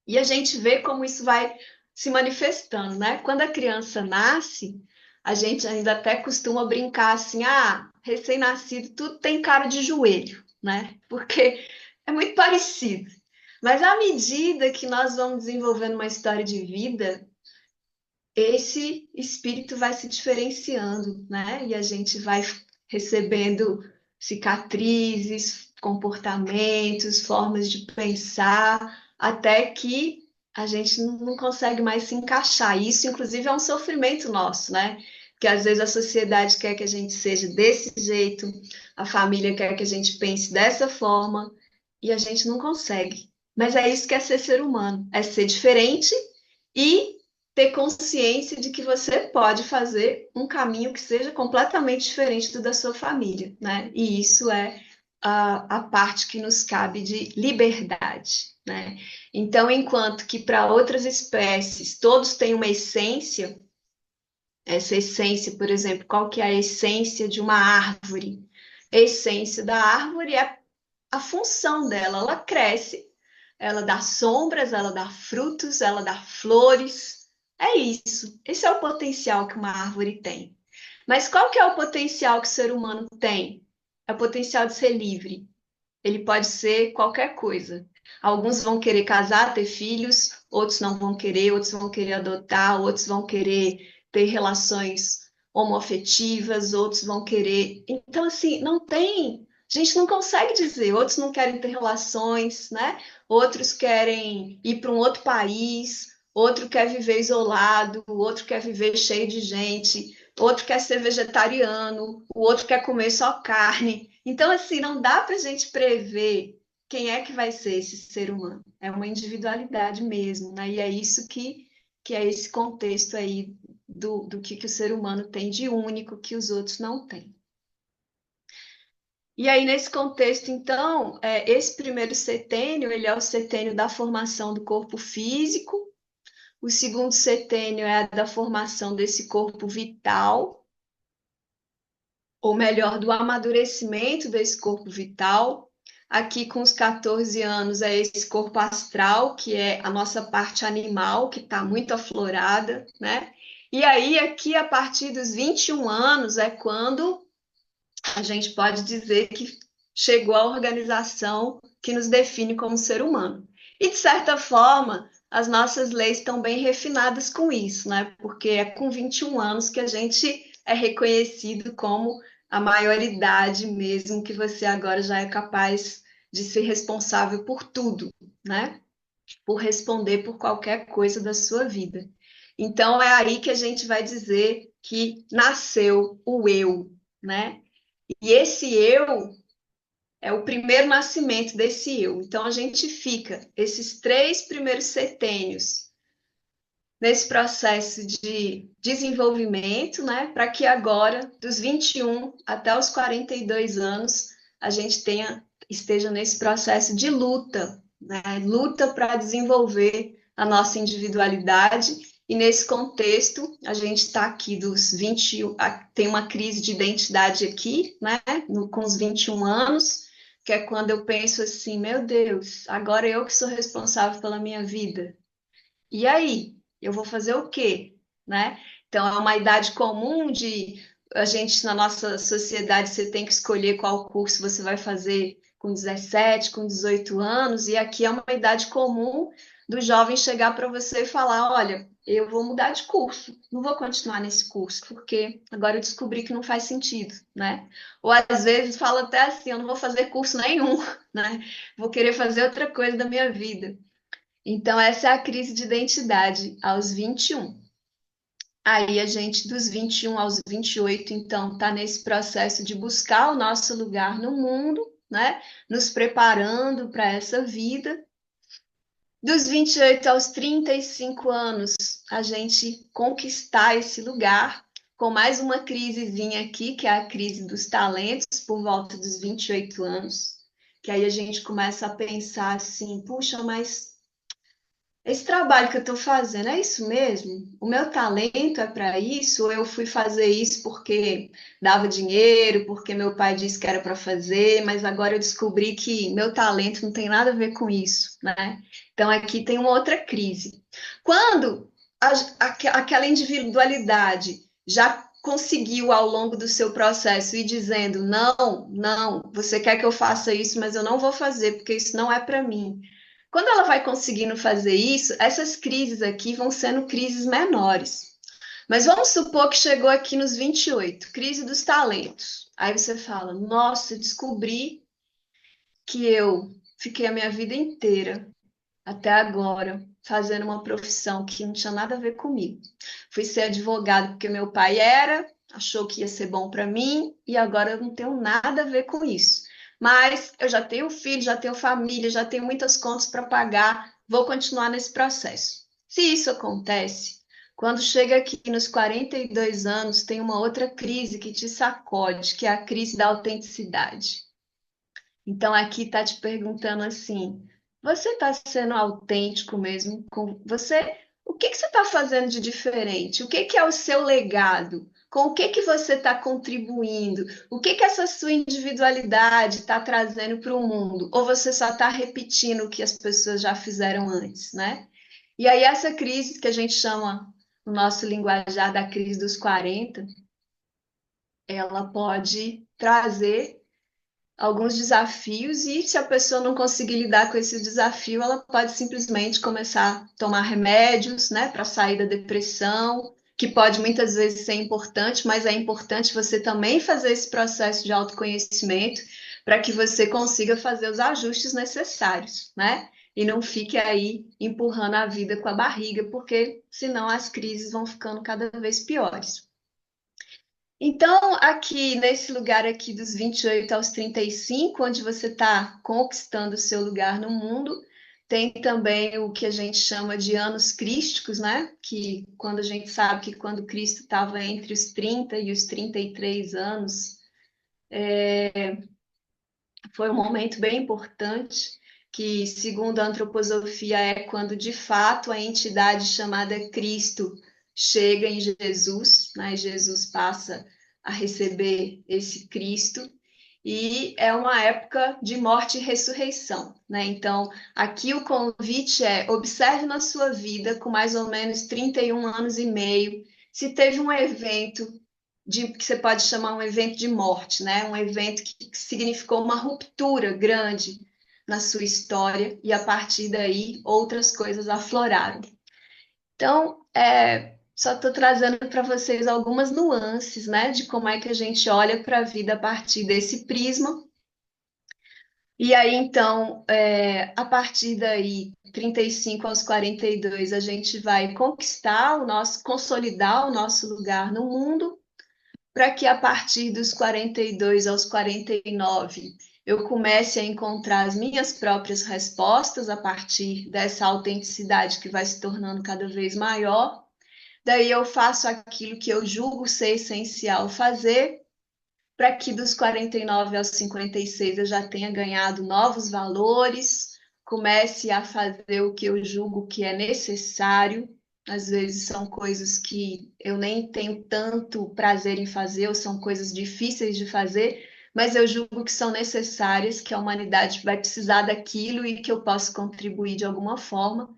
E a gente vê como isso vai se manifestando, né? Quando a criança nasce, a gente ainda até costuma brincar assim: ah, recém-nascido, tudo tem cara de joelho, né? Porque é muito parecido. Mas à medida que nós vamos desenvolvendo uma história de vida, esse espírito vai se diferenciando, né? E a gente vai recebendo cicatrizes, comportamentos, formas de pensar, até que a gente não consegue mais se encaixar. Isso, inclusive, é um sofrimento nosso, né? Que às vezes a sociedade quer que a gente seja desse jeito, a família quer que a gente pense dessa forma, e a gente não consegue. Mas é isso que é ser humano, é ser diferente e ter consciência de que você pode fazer um caminho que seja completamente diferente do da sua família, né? E isso é a parte que nos cabe de liberdade, né? Então, enquanto que para outras espécies todos têm uma essência, essa essência, por exemplo, qual que é a essência de uma árvore? A essência da árvore é a função dela, ela cresce, ela dá sombras, ela dá frutos, ela dá flores. É isso. Esse é o potencial que uma árvore tem. Mas qual que é o potencial que o ser humano tem? é o potencial de ser livre. Ele pode ser qualquer coisa. Alguns vão querer casar, ter filhos, outros não vão querer, outros vão querer adotar, outros vão querer ter relações homoafetivas, outros vão querer. Então, assim, não tem. A gente não consegue dizer. Outros não querem ter relações, né? Outros querem ir para um outro país, outro quer viver isolado, o outro quer viver cheio de gente, outro quer ser vegetariano, o outro quer comer só carne. Então, assim, não dá para a gente prever quem é que vai ser esse ser humano. É uma individualidade mesmo, né? E é isso que é esse contexto aí do que o ser humano tem de único que os outros não têm. E aí, nesse contexto, então, esse primeiro setênio, ele é o setênio da formação do corpo físico, o segundo setênio é a da formação desse corpo vital, ou melhor, do amadurecimento desse corpo vital. Aqui, com os 14 anos, é esse corpo astral, que é a nossa parte animal, que está muito aflorada, né? E aí, aqui, a partir dos 21 anos, é quando a gente pode dizer que chegou a organização que nos define como ser humano. E, de certa forma, as nossas leis estão bem refinadas com isso, né? Porque é com 21 anos que a gente é reconhecido como a maioridade mesmo, que você agora já é capaz de ser responsável por tudo, né? Por responder por qualquer coisa da sua vida. Então, é aí que a gente vai dizer que nasceu o eu, né? E esse eu é o primeiro nascimento desse eu. Então, a gente fica esses 3 primeiros setênios nesse processo de desenvolvimento, né? Para que agora, dos 21 até os 42 anos, a gente esteja nesse processo de luta, né? Luta para desenvolver a nossa individualidade. E nesse contexto, a gente está aqui dos 21, tem uma crise de identidade aqui, né? Com os 21 anos, que é quando eu penso assim, meu Deus, agora eu que sou responsável pela minha vida. E aí? Eu vou fazer o quê? Né? Então, é uma idade comum de a gente, na nossa sociedade, você tem que escolher qual curso você vai fazer com 17, com 18 anos, e aqui é uma idade comum do jovem chegar para você e falar: olha, eu vou mudar de curso, não vou continuar nesse curso, porque agora eu descobri que não faz sentido, né? Ou às vezes fala até assim: eu não vou fazer curso nenhum, né? Vou querer fazer outra coisa da minha vida. Então, essa é a crise de identidade aos 21. Aí a gente, dos 21 aos 28, então, está nesse processo de buscar o nosso lugar no mundo, né? Nos preparando para essa vida. Dos 28 aos 35 anos, a gente conquistar esse lugar, com mais uma crisezinha aqui, que é a crise dos talentos, por volta dos 28 anos, que aí a gente começa a pensar assim, puxa, mas esse trabalho que eu estou fazendo é isso mesmo? O meu talento é para isso? Ou eu fui fazer isso porque dava dinheiro, porque meu pai disse que era para fazer, mas agora eu descobri que meu talento não tem nada a ver com isso, né? Então aqui tem uma outra crise. Quando aquela individualidade já conseguiu ao longo do seu processo ir dizendo não, não, você quer que eu faça isso, mas eu não vou fazer porque isso não é para mim. Quando ela vai conseguindo fazer isso, essas crises aqui vão sendo crises menores. Mas vamos supor que chegou aqui nos 28, crise dos talentos. Aí você fala: nossa, eu descobri que eu fiquei a minha vida inteira, até agora, fazendo uma profissão que não tinha nada a ver comigo. Fui ser advogado porque meu pai era, achou que ia ser bom para mim, e agora eu não tenho nada a ver com isso. Mas eu já tenho filho, já tenho família, já tenho muitas contas para pagar, vou continuar nesse processo. Se isso acontece, quando chega aqui nos 42 anos, tem uma outra crise que te sacode, que é a crise da autenticidade. Então, aqui está te perguntando assim: você está sendo autêntico mesmo com você? O que você está fazendo de diferente? O que é o seu legado? Com o que você está contribuindo? O que essa sua individualidade está trazendo para o mundo? Ou você só está repetindo o que as pessoas já fizeram antes, né? E aí, essa crise que a gente chama, no nosso linguajar, da crise dos 40, ela pode trazer alguns desafios, e se a pessoa não conseguir lidar com esse desafio, ela pode simplesmente começar a tomar remédios, né, para sair da depressão, que pode muitas vezes ser importante, mas é importante você também fazer esse processo de autoconhecimento para que você consiga fazer os ajustes necessários, né? E não fique aí empurrando a vida com a barriga, porque senão as crises vão ficando cada vez piores. Então, aqui nesse lugar aqui dos 28 aos 35, onde você está conquistando o seu lugar no mundo, tem também o que a gente chama de anos crísticos, né? Que quando a gente sabe que quando Cristo estava entre os 30 e os 33 anos, foi um momento bem importante, que, segundo a antroposofia, é quando de fato a entidade chamada Cristo chega em Jesus, né? Jesus passa a receber esse Cristo, e é uma época de morte e ressurreição, né? Então, aqui o convite é: observe na sua vida, com mais ou menos 31 anos e meio, se teve um evento que você pode chamar um evento de morte, né? Um evento que significou uma ruptura grande na sua história, e a partir daí outras coisas afloraram. Então, só estou trazendo para vocês algumas nuances, né, de como é que a gente olha para a vida a partir desse prisma. E aí, então, a partir daí, 35 aos 42, a gente vai consolidar o nosso lugar no mundo, para que a partir dos 42 aos 49 eu comece a encontrar as minhas próprias respostas a partir dessa autenticidade que vai se tornando cada vez maior. Daí eu faço aquilo que eu julgo ser essencial fazer, para que dos 49 aos 56 eu já tenha ganhado novos valores, comece a fazer o que eu julgo que é necessário. Às vezes são coisas que eu nem tenho tanto prazer em fazer, ou são coisas difíceis de fazer, mas eu julgo que são necessárias, que a humanidade vai precisar daquilo e que eu posso contribuir de alguma forma.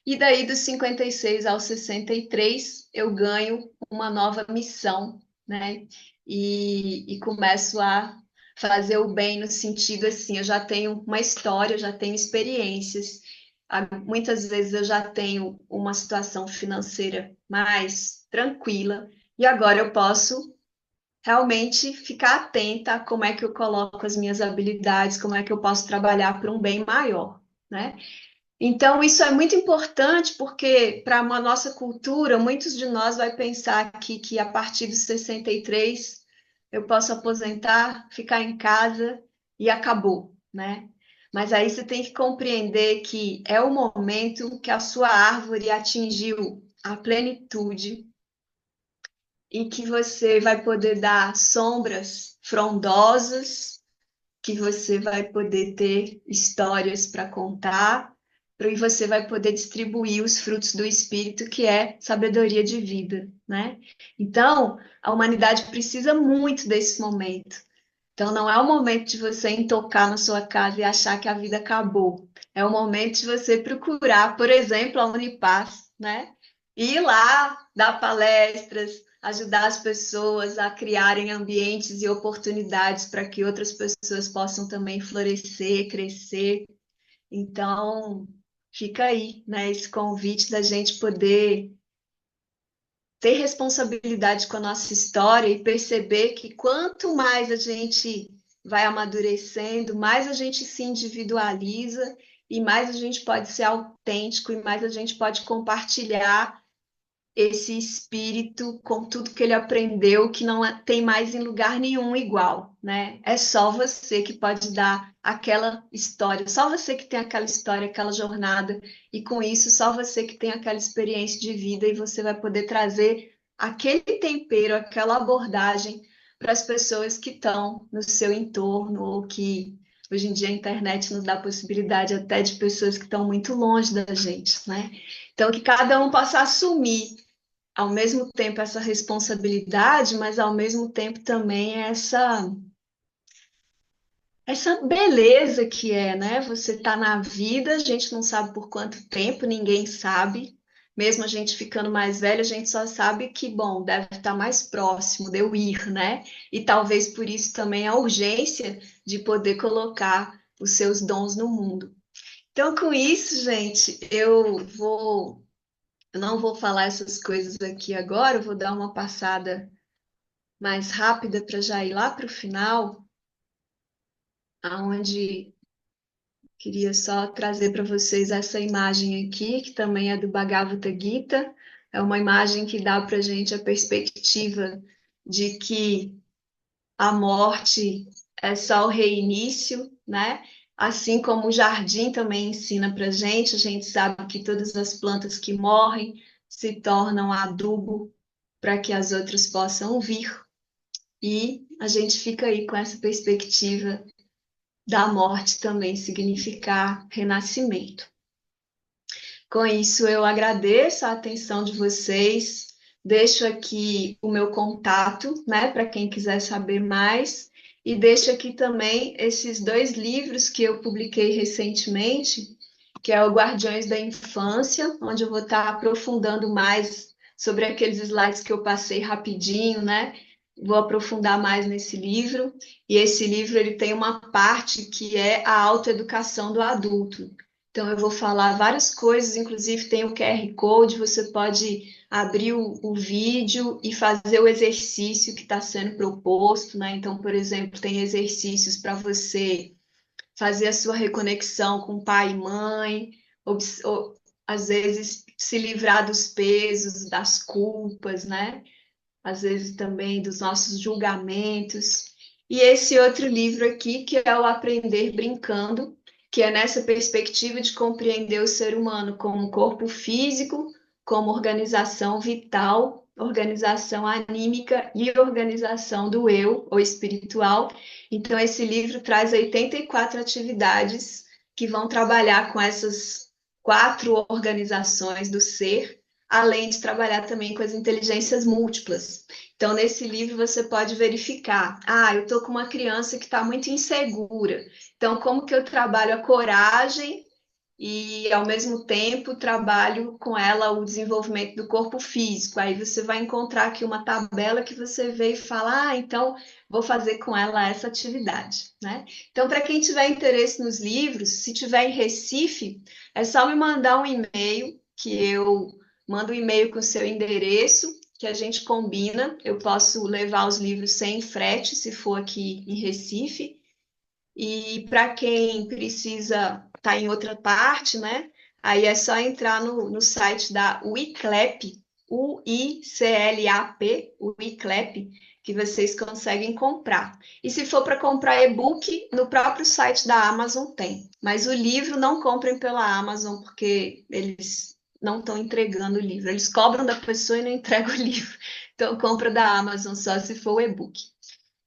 E daí, dos 56 aos 63, eu ganho uma nova missão, né? E começo a fazer o bem no sentido assim, eu já tenho uma história, eu já tenho experiências, muitas vezes eu já tenho uma situação financeira mais tranquila, e agora eu posso realmente ficar atenta a como é que eu coloco as minhas habilidades, como é que eu posso trabalhar para um bem maior, né? Então, isso é muito importante porque, para a nossa cultura, muitos de nós vai pensar aqui que a partir dos 63 eu posso aposentar, ficar em casa e acabou, né? Mas aí você tem que compreender que é o momento que a sua árvore atingiu a plenitude e que você vai poder dar sombras frondosas, que você vai poder ter histórias para contar, e você vai poder distribuir os frutos do Espírito, que é sabedoria de vida, né? Então, a humanidade precisa muito desse momento. Então, não é o momento de você intocar na sua casa e achar que a vida acabou. É o momento de você procurar, por exemplo, a Unipaz, né? Ir lá, dar palestras, ajudar as pessoas a criarem ambientes e oportunidades para que outras pessoas possam também florescer, crescer. Então, fica aí, né, esse convite da gente poder ter responsabilidade com a nossa história e perceber que quanto mais a gente vai amadurecendo, mais a gente se individualiza e mais a gente pode ser autêntico e mais a gente pode compartilhar esse espírito com tudo que ele aprendeu, que não tem mais em lugar nenhum igual, né? É só você que pode dar aquela história, só você que tem aquela história, aquela jornada, e com isso só você que tem aquela experiência de vida, e você vai poder trazer aquele tempero, aquela abordagem para as pessoas que estão no seu entorno, ou que hoje em dia a internet nos dá a possibilidade até de pessoas que estão muito longe da gente, né? Então, que cada um possa assumir ao mesmo tempo essa responsabilidade, mas ao mesmo tempo também essa beleza que é, né? Você tá na vida, a gente não sabe por quanto tempo, ninguém sabe, mesmo a gente ficando mais velho, a gente só sabe que, bom, deve estar mais próximo de eu ir, né? E talvez por isso também a urgência de poder colocar os seus dons no mundo. Então, com isso, gente, eu não vou falar essas coisas aqui agora, eu vou dar uma passada mais rápida para já ir lá para o final, aonde queria só trazer para vocês essa imagem aqui, que também é do Bhagavad Gita. É uma imagem que dá para a gente a perspectiva de que a morte é só o reinício, né? Assim como o jardim também ensina para a gente sabe que todas as plantas que morrem se tornam adubo para que as outras possam vir. E a gente fica aí com essa perspectiva da morte também significar renascimento. Com isso, eu agradeço a atenção de vocês, deixo aqui o meu contato, né, para quem quiser saber mais, e deixo aqui também esses dois livros que eu publiquei recentemente, que é o Guardiões da Infância, onde eu vou estar aprofundando mais sobre aqueles slides que eu passei rapidinho, né? Vou aprofundar mais nesse livro, e esse livro ele tem uma parte que é a autoeducação do adulto. Então, eu vou falar várias coisas, inclusive tem o QR Code, você pode abrir o vídeo e fazer o exercício que está sendo proposto, né? Então, por exemplo, tem exercícios para você fazer a sua reconexão com pai e mãe, às vezes se livrar dos pesos, das culpas, né? Às vezes também dos nossos julgamentos. E esse outro livro aqui, que é o Aprender Brincando, que é nessa perspectiva de compreender o ser humano como corpo físico, como organização vital, organização anímica e organização do eu, ou espiritual. Então, esse livro traz 84 atividades que vão trabalhar com essas quatro organizações do ser, além de trabalhar também com as inteligências múltiplas. Então, nesse livro você pode verificar, eu estou com uma criança que está muito insegura. Então, como que eu trabalho a coragem e, ao mesmo tempo, trabalho com ela o desenvolvimento do corpo físico? Aí você vai encontrar aqui uma tabela que você vê e fala, então vou fazer com ela essa atividade, né? Então, para quem tiver interesse nos livros, se tiver em Recife, é só me mandar um e-mail que eu manda um e-mail com o seu endereço, que a gente combina. Eu posso levar os livros sem frete, se for aqui em Recife. E para quem precisa estar em outra parte, né? Aí é só entrar no site da Uiclep, UICLAP, Uiclep, que vocês conseguem comprar. E se for para comprar e-book, no próprio site da Amazon tem. Mas o livro não comprem pela Amazon, porque eles não estão entregando o livro. Eles cobram da pessoa e não entregam o livro. Então, compra da Amazon só se for o e-book.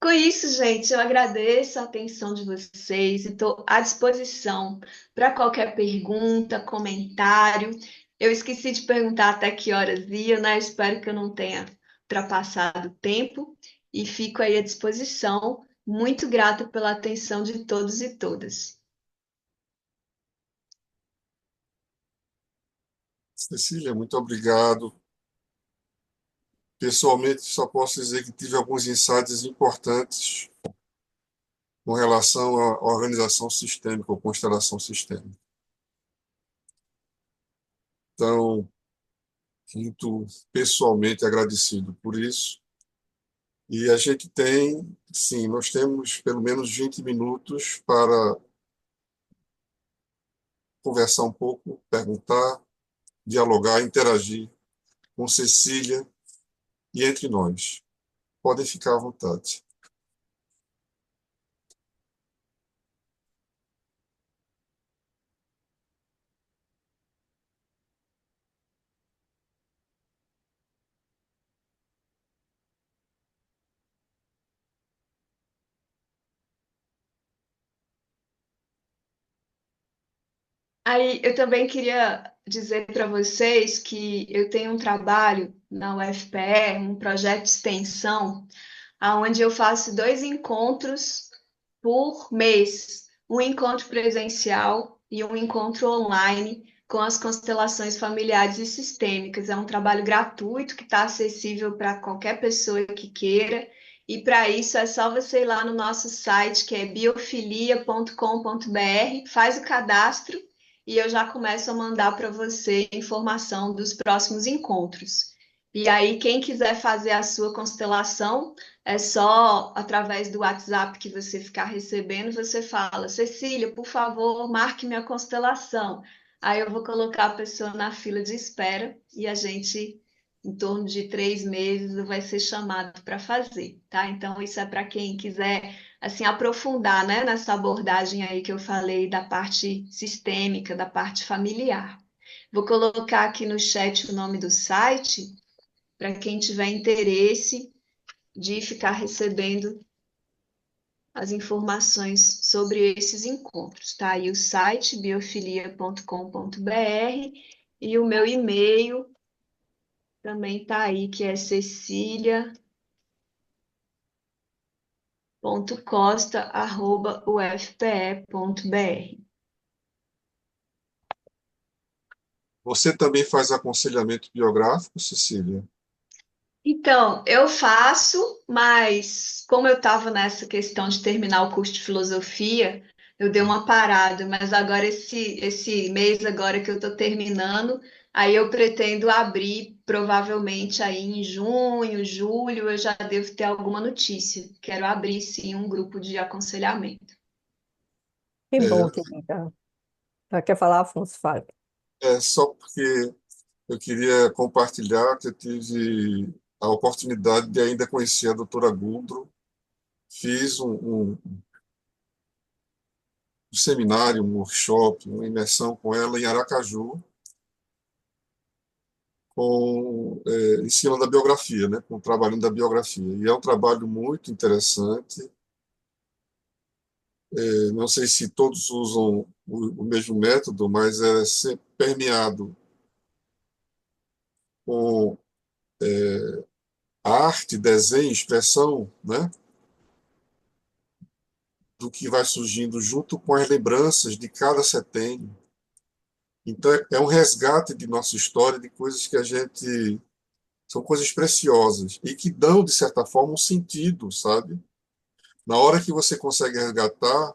Com isso, gente, eu agradeço a atenção de vocês e estou à disposição para qualquer pergunta, comentário. Eu esqueci de perguntar até que horas ia, né? Espero que eu não tenha ultrapassado o tempo e fico aí à disposição. Muito grata pela atenção de todos e todas. Cecília, muito obrigado. Pessoalmente, só posso dizer que tive alguns insights importantes com relação à organização sistêmica ou constelação sistêmica. Então, muito pessoalmente agradecido por isso. E a gente tem, sim, nós temos pelo menos 20 minutos para conversar um pouco, perguntar, dialogar, interagir com Cecília e entre nós. Podem ficar à vontade. Aí eu também queria dizer para vocês que eu tenho um trabalho na UFPE, um projeto de extensão, onde eu faço 2 encontros por mês, um encontro presencial e um encontro online com as constelações familiares e sistêmicas. É um trabalho gratuito que está acessível para qualquer pessoa que queira. E para isso é só você ir lá no nosso site, que é biofilia.com.br, faz o cadastro e eu já começo a mandar para você informação dos próximos encontros. E aí, quem quiser fazer a sua constelação, é só através do WhatsApp que você ficar recebendo, você fala, Cecília, por favor, marque minha constelação. Aí eu vou colocar a pessoa na fila de espera e a gente, em torno de 3 meses, vai ser chamado para fazer, tá? Então, isso é para quem quiser, assim, aprofundar, né, nessa abordagem aí que eu falei da parte sistêmica, da parte familiar. Vou colocar aqui no chat o nome do site para quem tiver interesse de ficar recebendo as informações sobre esses encontros, tá? E o site biofilia.com.br e o meu e-mail também tá aí, que é cecilia.costa@ufpe.br. Você também faz aconselhamento biográfico, Cecília? Então, eu faço, mas como eu estava nessa questão de terminar o curso de filosofia, eu dei uma parada, mas agora esse mês agora que eu estou terminando, aí eu pretendo abrir, provavelmente aí em junho, julho, eu já devo ter alguma notícia. Quero abrir sim um grupo de aconselhamento. Que bom, É, querida. Quer falar, Afonso? Fala. é só porque eu queria compartilhar que eu tive a oportunidade de ainda conhecer a doutora Gundro. Fiz um seminário, um workshop, uma imersão com ela em Aracaju, em cima da biografia, né, com o trabalho da biografia. E é um trabalho muito interessante. Não sei se todos usam o mesmo método, mas é sempre permeado com arte, desenho, expressão, né, do que vai surgindo junto com as lembranças de cada setênio. Então, é um resgate de nossa história, de coisas que a gente. São coisas preciosas e que dão, de certa forma, um sentido, sabe? Na hora que você consegue resgatar,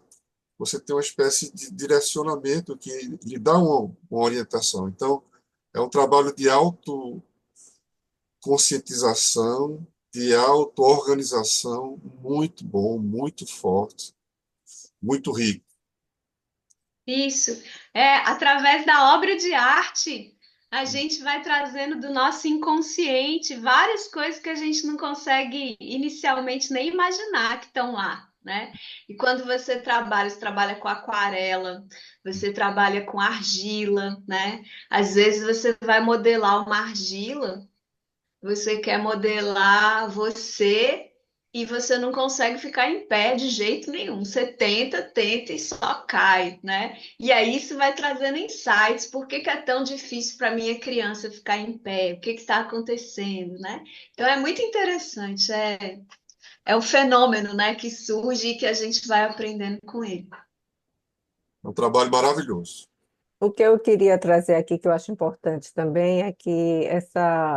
você tem uma espécie de direcionamento que lhe dá uma orientação. Então, é um trabalho de autoconscientização, de auto-organização muito bom, muito forte, muito rico. Isso. É, através da obra de arte, a gente vai trazendo do nosso inconsciente várias coisas que a gente não consegue inicialmente nem imaginar que estão lá, né? E quando você trabalha com aquarela, você trabalha com argila, né? Às vezes você vai modelar uma argila, você quer modelar você e você não consegue ficar em pé de jeito nenhum. Você tenta, tenta e só cai, né? E aí isso vai trazendo insights. Por que que é tão difícil para minha criança ficar em pé? O que que está acontecendo, né? Então é muito interessante. É um fenômeno, né, que surge e que a gente vai aprendendo com ele. É um trabalho maravilhoso. O que eu queria trazer aqui, que eu acho importante também, é que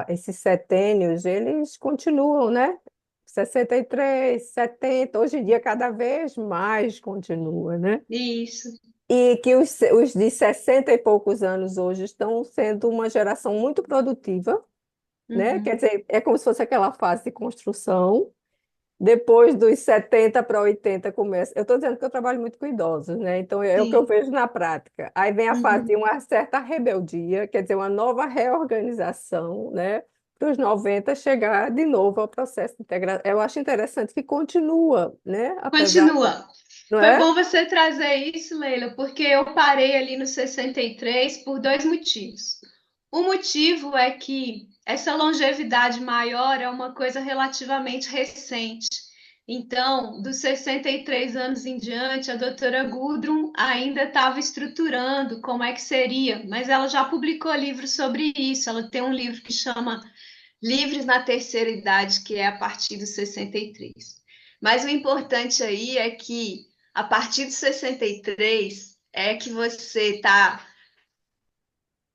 esses setênios, eles continuam, né? 63, 70, hoje em dia cada vez mais continua, né? Isso, E que os de 60 e poucos anos hoje estão sendo uma geração muito produtiva, né? Quer uhum, dizer, é como se fosse aquela fase de construção. Depois dos 70 para 80 começa. Eu estou dizendo que eu trabalho muito com idosos, né? Então é o que eu sim, vejo na prática. Aí vem a fase de uhum. uma certa rebeldia, quer dizer, uma nova reorganização, né? Para os 90 chegar de novo ao processo de integração. Eu acho interessante que continua, né? Apesar, Continua. não Foi é? bom você trazer isso, Leila, porque eu parei ali no 63 por dois motivos. O motivo é que essa longevidade maior é uma coisa relativamente recente. Então, dos 63 anos em diante, a doutora Gudrun ainda estava estruturando como é que seria, mas ela já publicou livro sobre isso. Ela tem um livro que chama Livres na Terceira Idade, que é a partir dos 63. Mas o importante aí é que a partir de 63 é que você está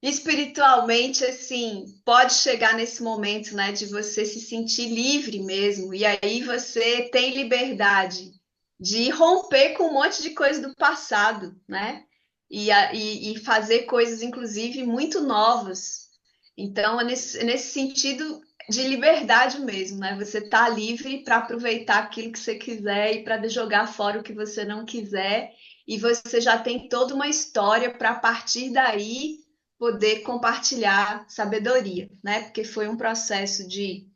espiritualmente, assim, pode chegar nesse momento, né, de você se sentir livre mesmo, e aí você tem liberdade de romper com um monte de coisa do passado, né? E fazer coisas, inclusive, muito novas. Então, é nesse sentido de liberdade mesmo, né? Você tá livre para aproveitar aquilo que você quiser e para jogar fora o que você não quiser, e você já tem toda uma história para a partir daí poder compartilhar sabedoria, né? Porque foi um processo de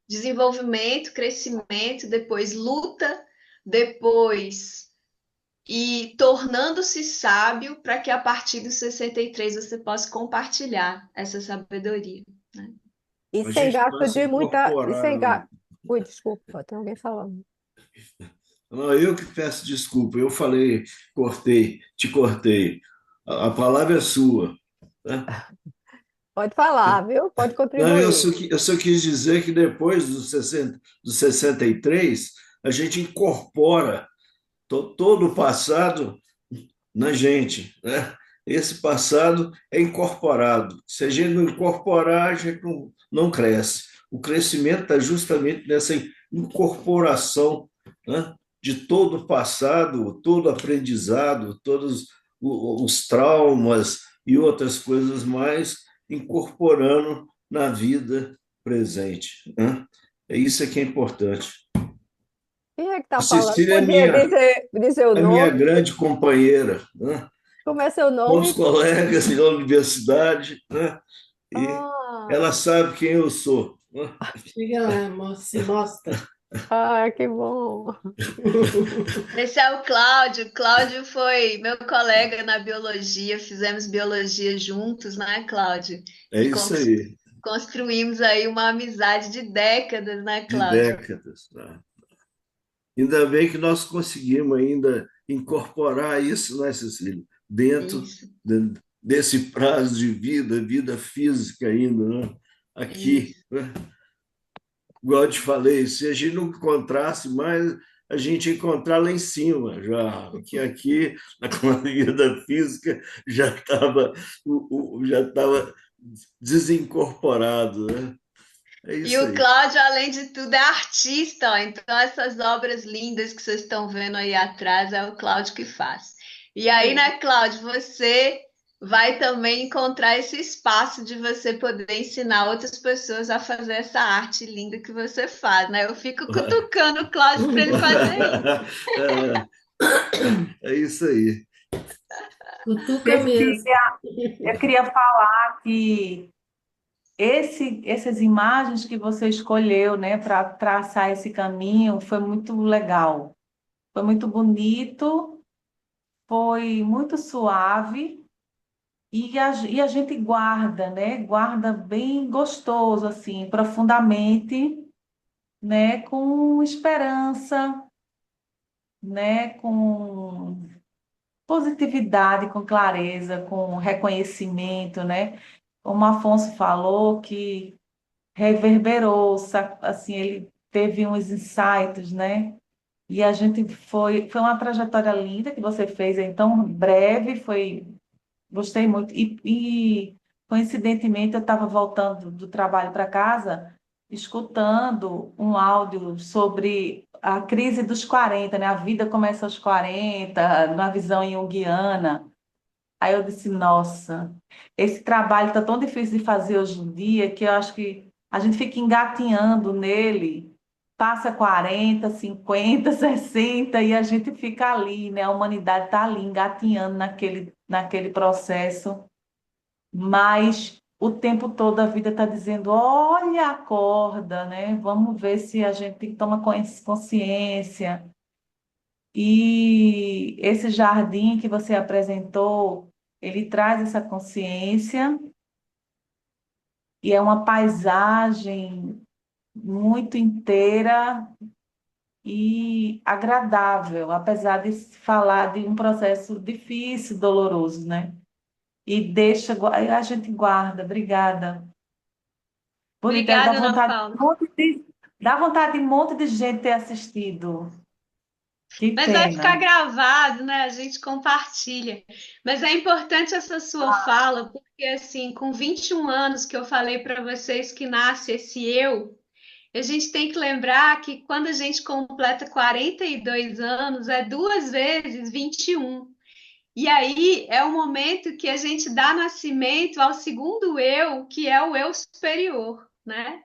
desenvolvimento, crescimento, depois luta, depois e tornando-se sábio para que a partir dos 63 você possa compartilhar essa sabedoria, né? E A sem gente gasto passa a de muita. E incorporar. sem gasto. Ui, desculpa, tem alguém falando. Não, eu que peço desculpa, eu falei, te cortei. A palavra é sua. Né? Pode falar, viu? Pode Não, contribuir. eu só quis dizer que depois dos 63, a gente incorpora todo o passado na gente, né? Esse passado é incorporado. Se a gente não incorporar, a gente não cresce. O crescimento está justamente nessa incorporação, né, de todo o passado, todo o aprendizado, todos os traumas e outras coisas mais, incorporando na vida presente, né? É isso que é importante. Quem é que A está falando? Cecília é Podia dizer o a minha nome? grande companheira, né? Como é seu Somos nome? colegas na universidade, né? E Ah, ela sabe quem eu sou, né? Chega lá, se mostra. que bom. Esse é o Cláudio. Cláudio foi meu colega na biologia, fizemos biologia juntos, né, Cláudio? É E isso aí, construímos aí uma amizade de décadas, né, de Cláudio? décadas. Né? Ainda bem que nós conseguimos ainda incorporar isso, né, Cecília? Dentro Isso, desse prazo de vida, vida física ainda, né? Aqui, isso. né? Igual eu te falei, se a gente não encontrasse mais, a gente ia encontrar lá em cima já, que aqui na vida física já estava desincorporado, né? É E isso o aí. Cláudio, além de tudo, é artista, ó. Então essas obras lindas que vocês estão vendo aí atrás é o Cláudio que faz. E aí, né, Cláudio, você vai também encontrar esse espaço de você poder ensinar outras pessoas a fazer essa arte linda que você faz, né? Eu fico cutucando o Cláudio para ele fazer isso. É isso aí. Cutuca mesmo. Cecília, eu queria falar que essas imagens que você escolheu, né, para traçar esse caminho foi muito legal. Foi muito bonito, foi muito suave e a gente guarda, né? Guarda bem gostoso, assim, profundamente, né? Com esperança, né? Com positividade, com clareza, com reconhecimento, né? Como o Afonso falou, que reverberou, assim, ele teve uns insights, né? E a gente foi uma trajetória linda que você fez em tão breve, gostei muito. Coincidentemente, eu estava voltando do trabalho para casa, escutando um áudio sobre a crise dos 40, né? A vida começa aos 40, na visão junguiana. Aí eu disse, nossa, esse trabalho está tão difícil de fazer hoje em dia que eu acho que a gente fica engatinhando nele, passa 40, 50, 60 e a gente fica ali, né? A humanidade está ali engatinhando naquele processo, mas o tempo todo a vida está dizendo, olha, acorda, né? Vamos ver se a gente toma consciência. E esse jardim que você apresentou, ele traz essa consciência e é uma paisagem muito inteira e agradável, apesar de se falar de um processo difícil, doloroso, né? E a gente guarda. Obrigada. Bonita, Obrigada, Ana Paula. dá vontade de um monte de gente ter assistido. Que Mas vai ficar pena. gravado, né? A gente compartilha. Mas é importante essa sua fala, porque assim, com 21 anos que eu falei para vocês que nasce esse eu, a gente tem que lembrar que quando a gente completa 42 anos, é duas vezes 21. E aí é o momento que a gente dá nascimento ao segundo eu, que é o eu superior, né?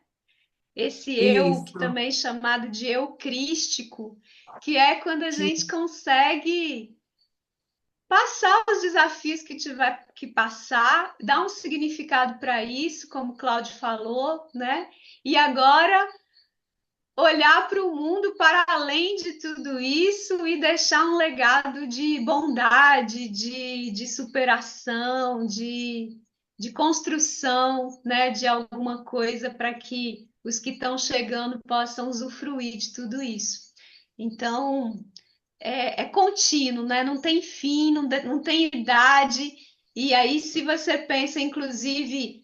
Esse eu, que Isso. também é chamado de eu crístico, que é quando a gente consegue passar os desafios que tiver que passar, dar um significado para isso, como o Cláudio falou, né? E agora olhar para o mundo para além de tudo isso e deixar um legado de bondade, de superação, de construção, né, de alguma coisa para que os que estão chegando possam usufruir de tudo isso. Então, é contínuo, né? Não tem fim, não tem idade. E aí, se você pensa, inclusive,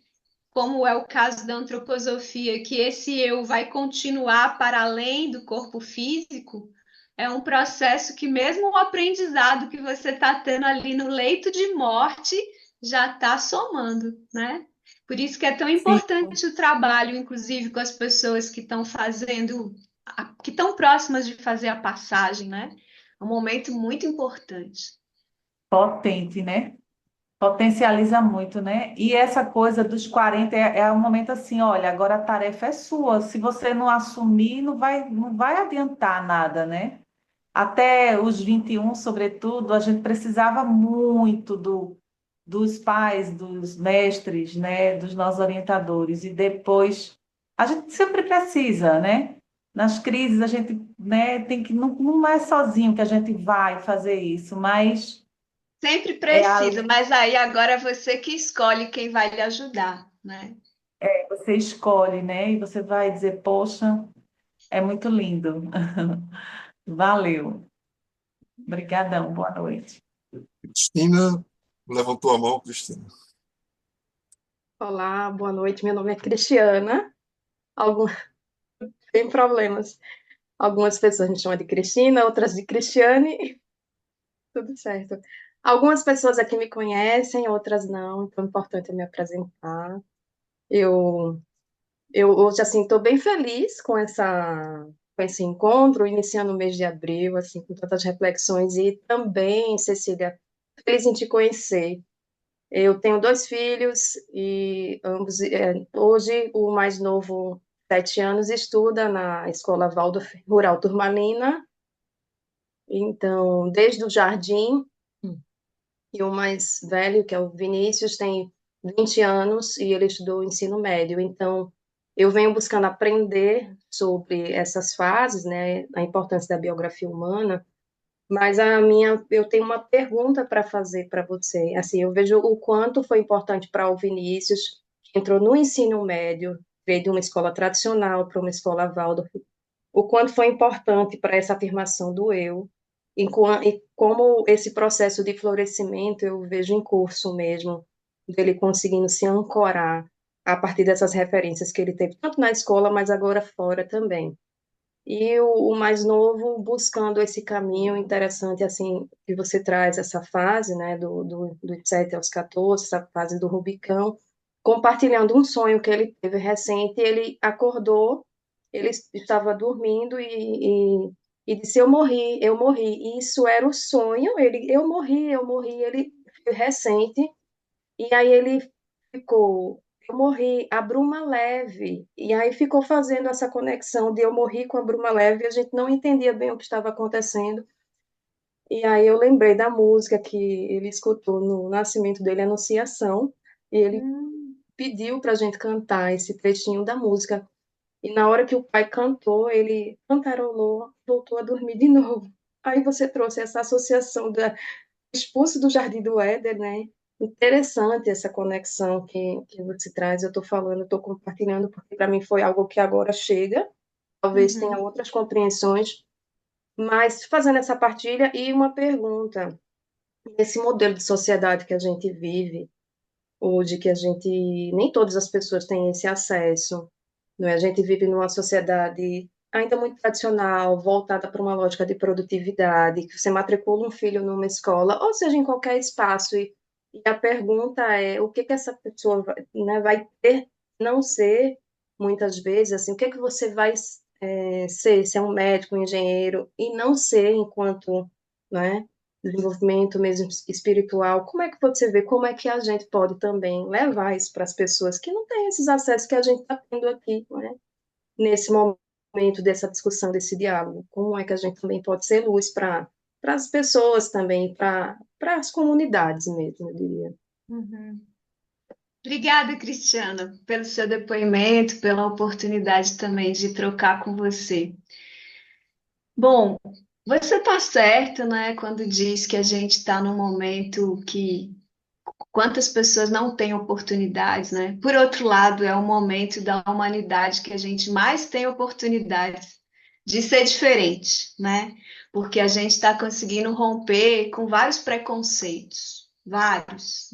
como é o caso da antroposofia, que esse eu vai continuar para além do corpo físico, é um processo que, mesmo o aprendizado que você está tendo ali no leito de morte, já está somando, né? Por isso que é tão Sim. importante o trabalho, inclusive, com as pessoas que estão fazendo, que estão próximas de fazer a passagem, né? É um momento muito importante. Potente, né? Potencializa muito, né? E essa coisa dos 40 é um momento assim, olha, agora a tarefa é sua. Se você não assumir, não vai adiantar nada, né? Até os 21, sobretudo, a gente precisava muito dos pais, dos mestres, né? Dos nossos orientadores. E depois, a gente sempre precisa, né? Nas crises, a gente, né, tem que, não é sozinho que a gente vai fazer isso, mas Sempre é precisa, mas aí agora é você que escolhe quem vai lhe ajudar, né? você escolhe, né? E você vai dizer, poxa, é muito lindo. Valeu. Obrigadão, boa noite. Cristina levantou a mão, Cristina. Olá, boa noite. Meu nome é Cristiana. Algum... Tem problemas. Algumas pessoas me chamam de Cristina, outras de Cristiane. Tudo certo. Algumas pessoas aqui me conhecem, outras não, então é importante eu me apresentar. Eu, eu hoje, assim, estou bem feliz com esse encontro, iniciando o mês de abril, assim, com tantas reflexões, e também, Cecília, feliz em te conhecer. Eu tenho dois filhos e ambos, hoje o mais novo, 7 anos, estuda na Escola Waldorf Rural Turmalina, então, desde o jardim, e o mais velho, que é o Vinícius, tem 20 anos e ele estudou o ensino médio, então eu venho buscando aprender sobre essas fases, né, a importância da biografia humana, mas eu tenho uma pergunta para fazer para você. Assim, eu vejo o quanto foi importante para o Vinícius, que entrou no ensino médio, veio de uma escola tradicional para uma escola Waldorf, o quanto foi importante para essa afirmação do eu, e como esse processo de florescimento eu vejo em curso mesmo, dele conseguindo se ancorar a partir dessas referências que ele teve, tanto na escola, mas agora fora também. E o mais novo buscando esse caminho interessante, assim, que você traz essa fase, né, do 7 aos 14, essa fase do Rubicão, compartilhando um sonho que ele teve recente, ele acordou, ele estava dormindo e disse, eu morri, e isso era o sonho, eu morri, ele foi recente, e aí ele ficou, eu morri, a bruma leve. E aí ficou fazendo essa conexão de eu morri com a bruma leve, e a gente não entendia bem o que estava acontecendo. E aí eu lembrei da música que ele escutou no nascimento dele, Anunciação, e ele pediu para a gente cantar esse trechinho da música. E na hora que o pai cantou, ele cantarolou, voltou a dormir de novo. Aí você trouxe essa associação da expulso do Jardim do Éden, né? Interessante essa conexão que você traz. Eu estou falando, estou compartilhando, porque para mim foi algo que agora chega. Talvez tenha Uhum. outras compreensões, mas fazendo essa partilha e uma pergunta. Esse modelo de sociedade que a gente vive, hoje, que a gente, nem todas as pessoas têm esse acesso, não é? A gente vive numa sociedade ainda muito tradicional, voltada para uma lógica de produtividade, que você matricula um filho numa escola, ou seja, em qualquer espaço, e a pergunta é o que que essa pessoa vai, né, vai ter, não ser, muitas vezes, assim, o que que você vai ser um médico, um engenheiro, e não ser enquanto, né, desenvolvimento mesmo espiritual, como é que você vê, como é que a gente pode também levar isso para as pessoas que não têm esses acessos que a gente está tendo aqui, né? Nesse momento dessa discussão, desse diálogo? Como é que a gente também pode ser luz para as pessoas também, para as comunidades mesmo, eu diria. Uhum. Obrigada, Cristiana, pelo seu depoimento, pela oportunidade também de trocar com você. Bom, você está certo, né, quando diz que a gente está num momento que quantas pessoas não têm oportunidades, né? Por outro lado, é um momento da humanidade que a gente mais tem oportunidades de ser diferente, né? Porque a gente está conseguindo romper com vários preconceitos, vários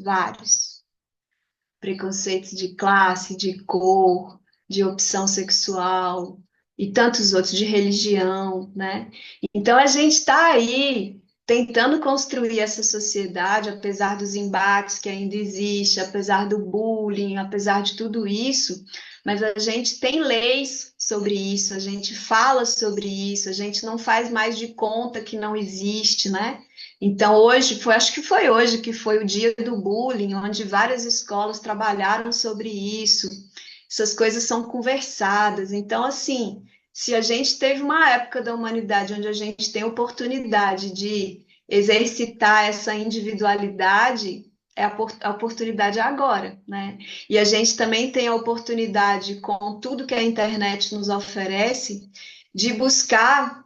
preconceitos de classe, de cor, de opção sexual e tantos outros de religião, né? Então a gente está aí tentando construir essa sociedade, apesar dos embates que ainda existem, apesar do bullying, apesar de tudo isso, mas a gente tem leis sobre isso, a gente fala sobre isso, a gente não faz mais de conta que não existe, né? Então, hoje, acho que foi hoje que foi o dia do bullying, onde várias escolas trabalharam sobre isso. Essas coisas são conversadas. Então, assim, se a gente teve uma época da humanidade onde a gente tem oportunidade de exercitar essa individualidade, a oportunidade é agora, né? E a gente também tem a oportunidade, com tudo que a internet nos oferece, de buscar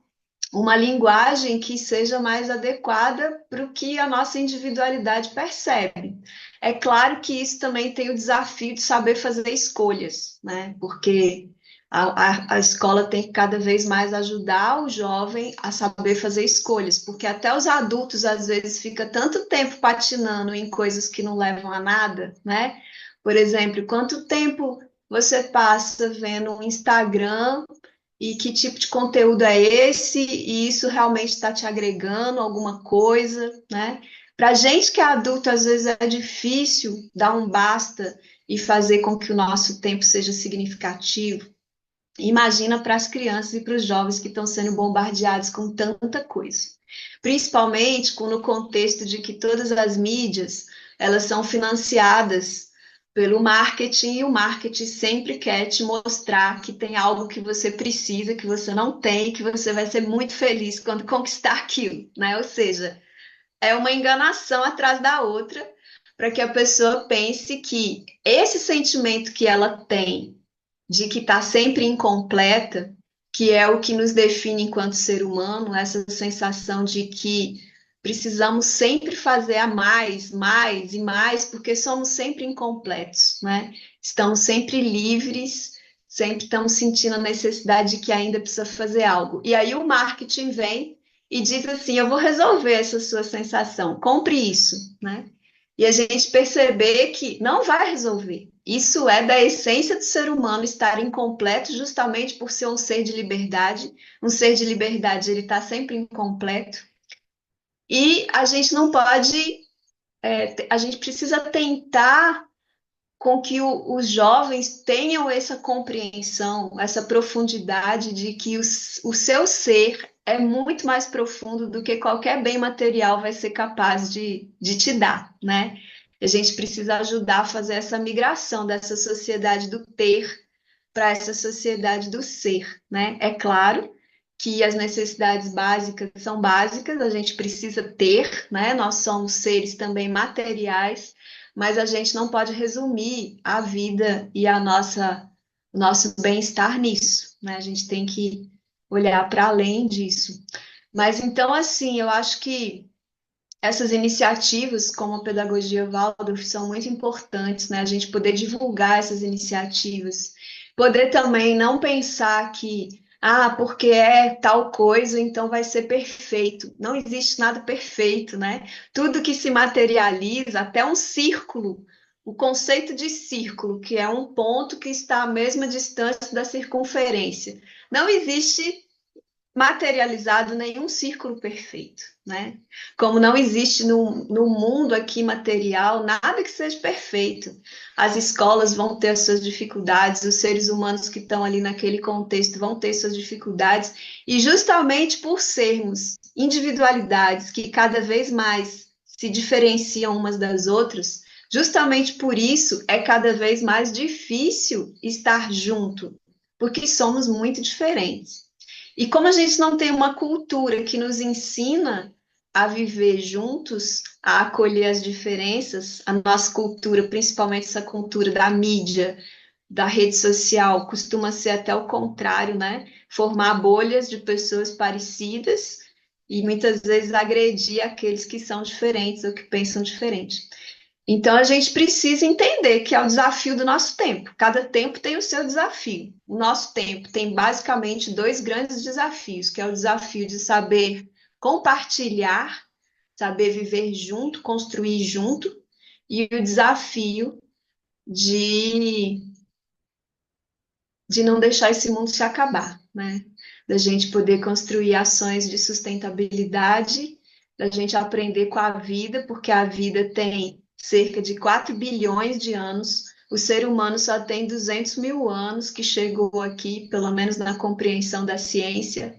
uma linguagem que seja mais adequada para o que a nossa individualidade percebe. É claro que isso também tem o desafio de saber fazer escolhas, né? Porque a escola tem que cada vez mais ajudar o jovem a saber fazer escolhas, porque até os adultos às vezes fica tanto tempo patinando em coisas que não levam a nada, né? Por exemplo, quanto tempo você passa vendo um Instagram e que tipo de conteúdo é esse, e isso realmente está te agregando alguma coisa, né? Para gente que é adulto, às vezes é difícil dar um basta e fazer com que o nosso tempo seja significativo. Imagina para as crianças e para os jovens que estão sendo bombardeados com tanta coisa. Principalmente no contexto de que todas as mídias, elas são financiadas pelo marketing, e o marketing sempre quer te mostrar que tem algo que você precisa, que você não tem, e que você vai ser muito feliz quando conquistar aquilo, né? Ou seja, é uma enganação atrás da outra, para que a pessoa pense que esse sentimento que ela tem de que está sempre incompleta, que é o que nos define enquanto ser humano, essa sensação de que precisamos sempre fazer a mais, mais e mais, porque somos sempre incompletos, né? Estamos sempre livres, sempre estamos sentindo a necessidade de que ainda precisa fazer algo. E aí o marketing vem e diz assim: eu vou resolver essa sua sensação, compre isso, né? E a gente perceber que não vai resolver. Isso é da essência do ser humano estar incompleto, justamente por ser um ser de liberdade. Um ser de liberdade, ele está sempre incompleto. E a gente não pode, a gente precisa tentar com que os jovens tenham essa compreensão, essa profundidade de que o seu ser é muito mais profundo do que qualquer bem material vai ser capaz de te dar, né? A gente precisa ajudar a fazer essa migração dessa sociedade do ter para essa sociedade do ser, né? É claro que as necessidades básicas são básicas, a gente precisa ter, né? Nós somos seres também materiais, mas a gente não pode resumir a vida e o nosso bem-estar nisso, né? A gente tem que olhar para além disso. Mas então, assim, eu acho que essas iniciativas, como a Pedagogia Waldorf, são muito importantes, né? A gente poder divulgar essas iniciativas, poder também não pensar que, porque é tal coisa, então vai ser perfeito. Não existe nada perfeito, né? Tudo que se materializa, até um círculo, o conceito de círculo, que é um ponto que está à mesma distância da circunferência. Não existe materializado nenhum círculo perfeito, né? Como não existe no mundo aqui material nada que seja perfeito. As escolas vão ter as suas dificuldades, os seres humanos que estão ali naquele contexto vão ter suas dificuldades, e justamente por sermos individualidades que cada vez mais se diferenciam umas das outras, justamente por isso é cada vez mais difícil estar junto, porque somos muito diferentes. E como a gente não tem uma cultura que nos ensina a viver juntos, a acolher as diferenças, a nossa cultura, principalmente essa cultura da mídia, da rede social, costuma ser até o contrário, né? Formar bolhas de pessoas parecidas e muitas vezes agredir aqueles que são diferentes ou que pensam diferente. Então, a gente precisa entender que é o desafio do nosso tempo. Cada tempo tem o seu desafio. O nosso tempo tem basicamente dois grandes desafios, que é o desafio de saber compartilhar, saber viver junto, construir junto, e o desafio de, de não deixar esse mundo se acabar, né? Da gente poder construir ações de sustentabilidade, da gente aprender com a vida, porque a vida tem cerca de 4 bilhões de anos, o ser humano só tem 200 mil anos que chegou aqui, pelo menos na compreensão da ciência,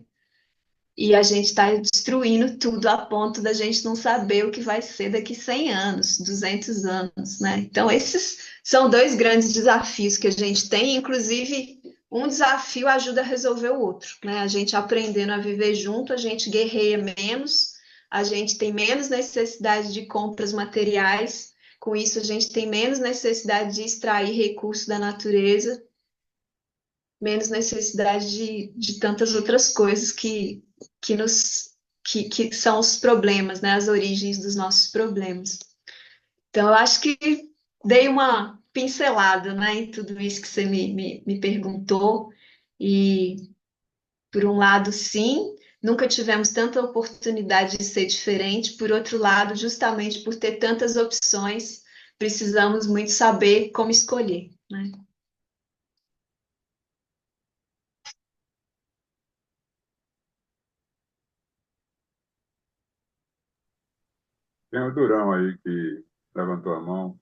e a gente está destruindo tudo a ponto da gente não saber o que vai ser daqui 100 anos, 200 anos, né? Então, esses são dois grandes desafios que a gente tem, inclusive um desafio ajuda a resolver o outro, né? A gente aprendendo a viver junto, a gente guerreia menos, a gente tem menos necessidade de compras materiais, com isso a gente tem menos necessidade de extrair recursos da natureza, menos necessidade de tantas outras coisas que são os problemas, né? As origens dos nossos problemas. Então, eu acho que dei uma pincelada, né, em tudo isso que você me perguntou. E, por um lado, sim, nunca tivemos tanta oportunidade de ser diferente. Por outro lado, justamente por ter tantas opções, precisamos muito saber como escolher, né? Tem o Durão aí que levantou a mão.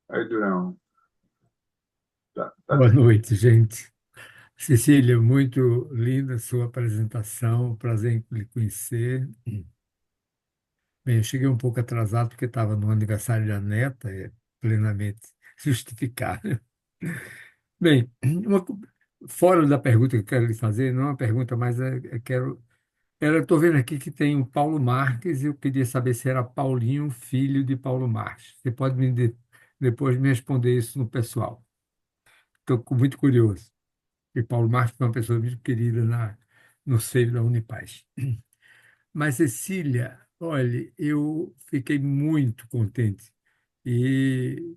Aí, Durão, tá Boa noite, gente. Cecília, muito linda a sua apresentação, prazer em lhe conhecer. Bem, eu cheguei um pouco atrasado porque estava no aniversário da neta, é plenamente justificável. Bem, fora da pergunta que eu quero lhe fazer, não é uma pergunta, mas estou vendo aqui que tem o Paulo Marques e eu queria saber se era Paulinho, filho de Paulo Marques. Você pode depois me responder isso no pessoal. Estou muito curioso. E Paulo Marques foi uma pessoa muito querida no seio da Unipaz. Mas, Cecília, olha, eu fiquei muito contente e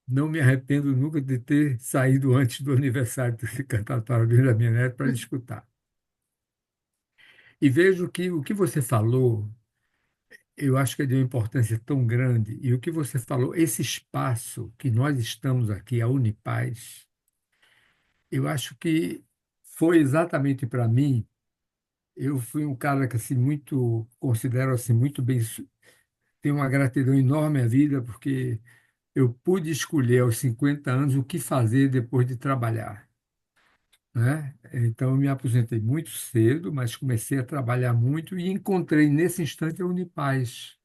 não me arrependo nunca de ter saído antes do aniversário desse cantar parabéns da minha neta para lhe escutar. E vejo que o que você falou, eu acho que é de uma importância tão grande, e o que você falou, esse espaço que nós estamos aqui, a Unipaz, eu acho que foi exatamente para mim. Eu fui um cara que assim muito considero assim muito bem, tenho uma gratidão enorme à vida porque eu pude escolher aos 50 anos o que fazer depois de trabalhar, né? Então eu me aposentei muito cedo, mas comecei a trabalhar muito e encontrei nesse instante a Unipaz.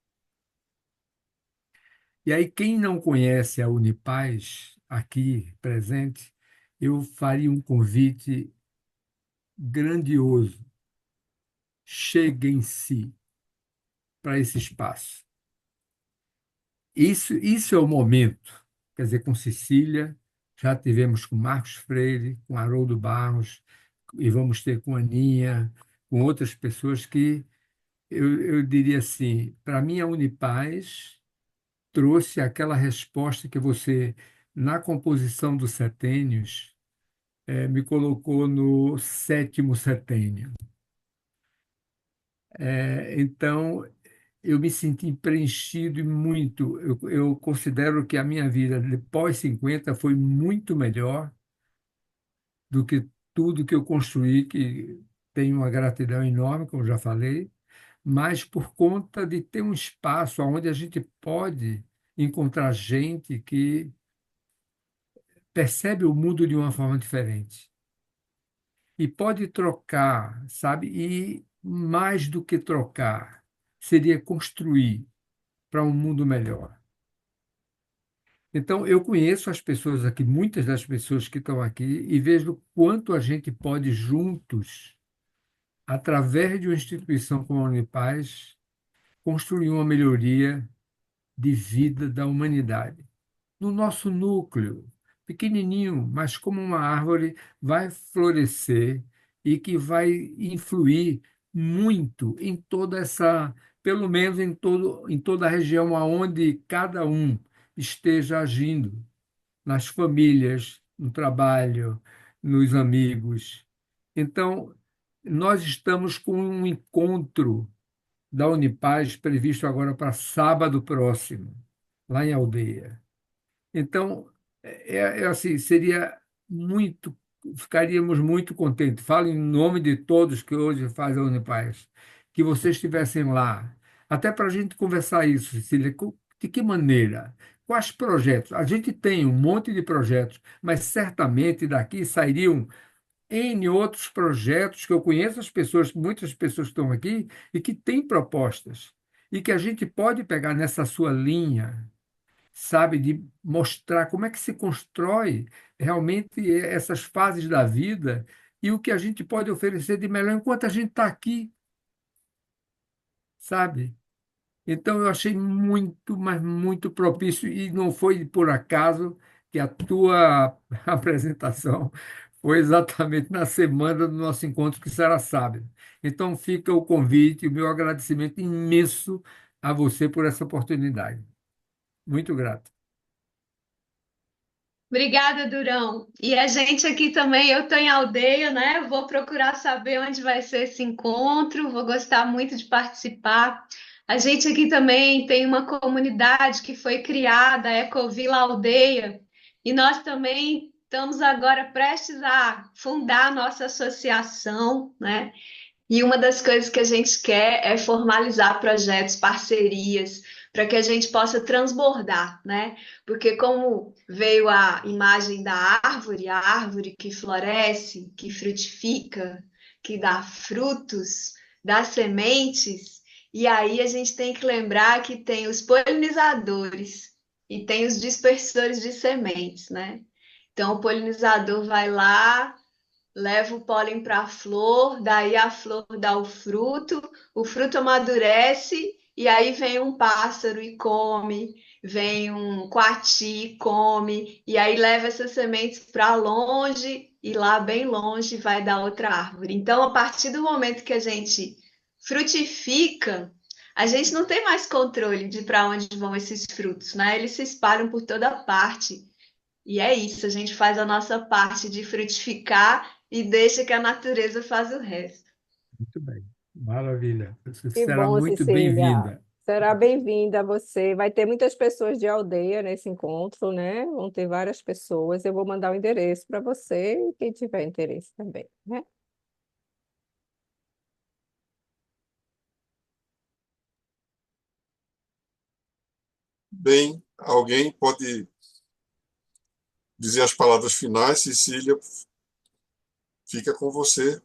E aí quem não conhece a Unipaz aqui presente, eu faria um convite grandioso. Chegue em si para esse espaço. Isso é o momento. Quer dizer, com Cecília, já tivemos com Marcos Freire, com Haroldo Barros, e vamos ter com Aninha, com outras pessoas que eu diria assim, para mim a Unipaz trouxe aquela resposta que você, na composição dos setênios, me colocou no sétimo setênio. Então, eu me senti preenchido e muito. Eu considero que a minha vida depois 50 foi muito melhor do que tudo que eu construí, que tenho uma gratidão enorme, como já falei, mas por conta de ter um espaço onde a gente pode encontrar gente que percebe o mundo de uma forma diferente e pode trocar, sabe? E mais do que trocar, seria construir para um mundo melhor. Então, eu conheço as pessoas aqui, muitas das pessoas que estão aqui, e vejo o quanto a gente pode juntos, através de uma instituição como a Unipaz, construir uma melhoria de vida da humanidade. No nosso núcleo, pequenininho, mas como uma árvore, vai florescer e que vai influir muito em toda essa, pelo menos em toda a região aonde cada um esteja agindo, nas famílias, no trabalho, nos amigos. Então, nós estamos com um encontro da Unipaz previsto agora para sábado próximo, lá em Aldeia. Então, assim, seria muito, ficaríamos muito contentes. Falo em nome de todos que hoje fazem a Unipaz, que vocês estivessem lá, até para a gente conversar isso, Cecília, de que maneira, quais projetos? A gente tem um monte de projetos, mas certamente daqui sairiam N outros projetos que eu conheço as pessoas, muitas pessoas que estão aqui e que têm propostas e que a gente pode pegar nessa sua linha, sabe, de mostrar como é que se constrói realmente essas fases da vida e o que a gente pode oferecer de melhor enquanto a gente está aqui, sabe? Então eu achei muito, mas muito propício e não foi por acaso que a tua apresentação foi exatamente na semana do nosso encontro que será sábado. Então fica o convite, o meu agradecimento imenso a você por essa oportunidade. Muito grato. Obrigada, Durão. E a gente aqui também, eu estou em Aldeia, né? Vou procurar saber onde vai ser esse encontro, vou gostar muito de participar. A gente aqui também tem uma comunidade que foi criada, a Ecovila Aldeia, e nós também estamos agora prestes a fundar a nossa associação, né? E uma das coisas que a gente quer é formalizar projetos, parcerias, para que a gente possa transbordar, né? Porque como veio a imagem da árvore, a árvore que floresce, que frutifica, que dá frutos, dá sementes, e aí a gente tem que lembrar que tem os polinizadores e tem os dispersores de sementes, né? Então o polinizador vai lá, leva o pólen para a flor, daí a flor dá o fruto amadurece e aí vem um pássaro e come, vem um coati e come, e aí leva essas sementes para longe e lá bem longe vai dar outra árvore. Então, a partir do momento que a gente frutifica, a gente não tem mais controle de para onde vão esses frutos, né? Eles se espalham por toda parte. E é isso, a gente faz a nossa parte de frutificar e deixa que a natureza faz o resto. Muito bem. Maravilha. Você Que será bom, muito Cecília. bem-vinda. Será bem-vinda você. Vai ter muitas pessoas de aldeia nesse encontro, né? Vão ter várias pessoas. Eu vou mandar o endereço para você e quem tiver interesse também, né? Bem, alguém pode dizer as palavras finais? Cecília, fica com você.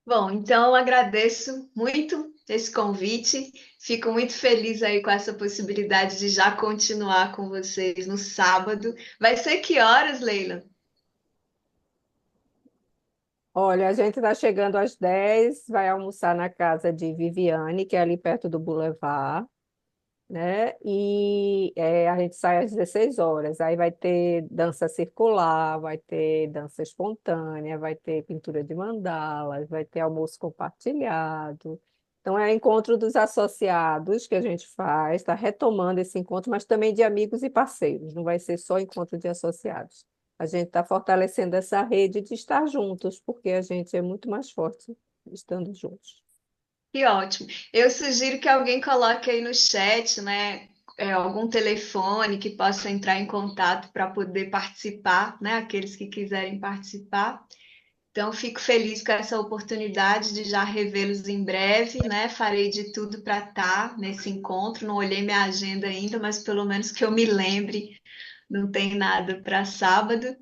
Bom, então eu agradeço muito esse convite. Fico muito feliz aí com essa possibilidade de já continuar com vocês no sábado. Vai ser que horas, Leila? Olha, a gente está chegando às 10, vai almoçar na casa de Viviane, que é ali perto do Boulevard, né? E a gente sai às 16 horas. Aí vai ter dança circular, vai ter dança espontânea, vai ter pintura de mandalas, vai ter almoço compartilhado. Então, é encontro dos associados que a gente faz, está retomando esse encontro, mas também de amigos e parceiros, não vai ser só encontro de associados. A gente está fortalecendo essa rede de estar juntos, porque a gente é muito mais forte estando juntos. Que ótimo. Eu sugiro que alguém coloque aí no chat, né, algum telefone que possa entrar em contato para poder participar, né, aqueles que quiserem participar. Então, fico feliz com essa oportunidade de já revê-los em breve, né? Farei de tudo para estar nesse encontro. Não olhei minha agenda ainda, mas pelo menos que eu me lembre, não tem nada para sábado.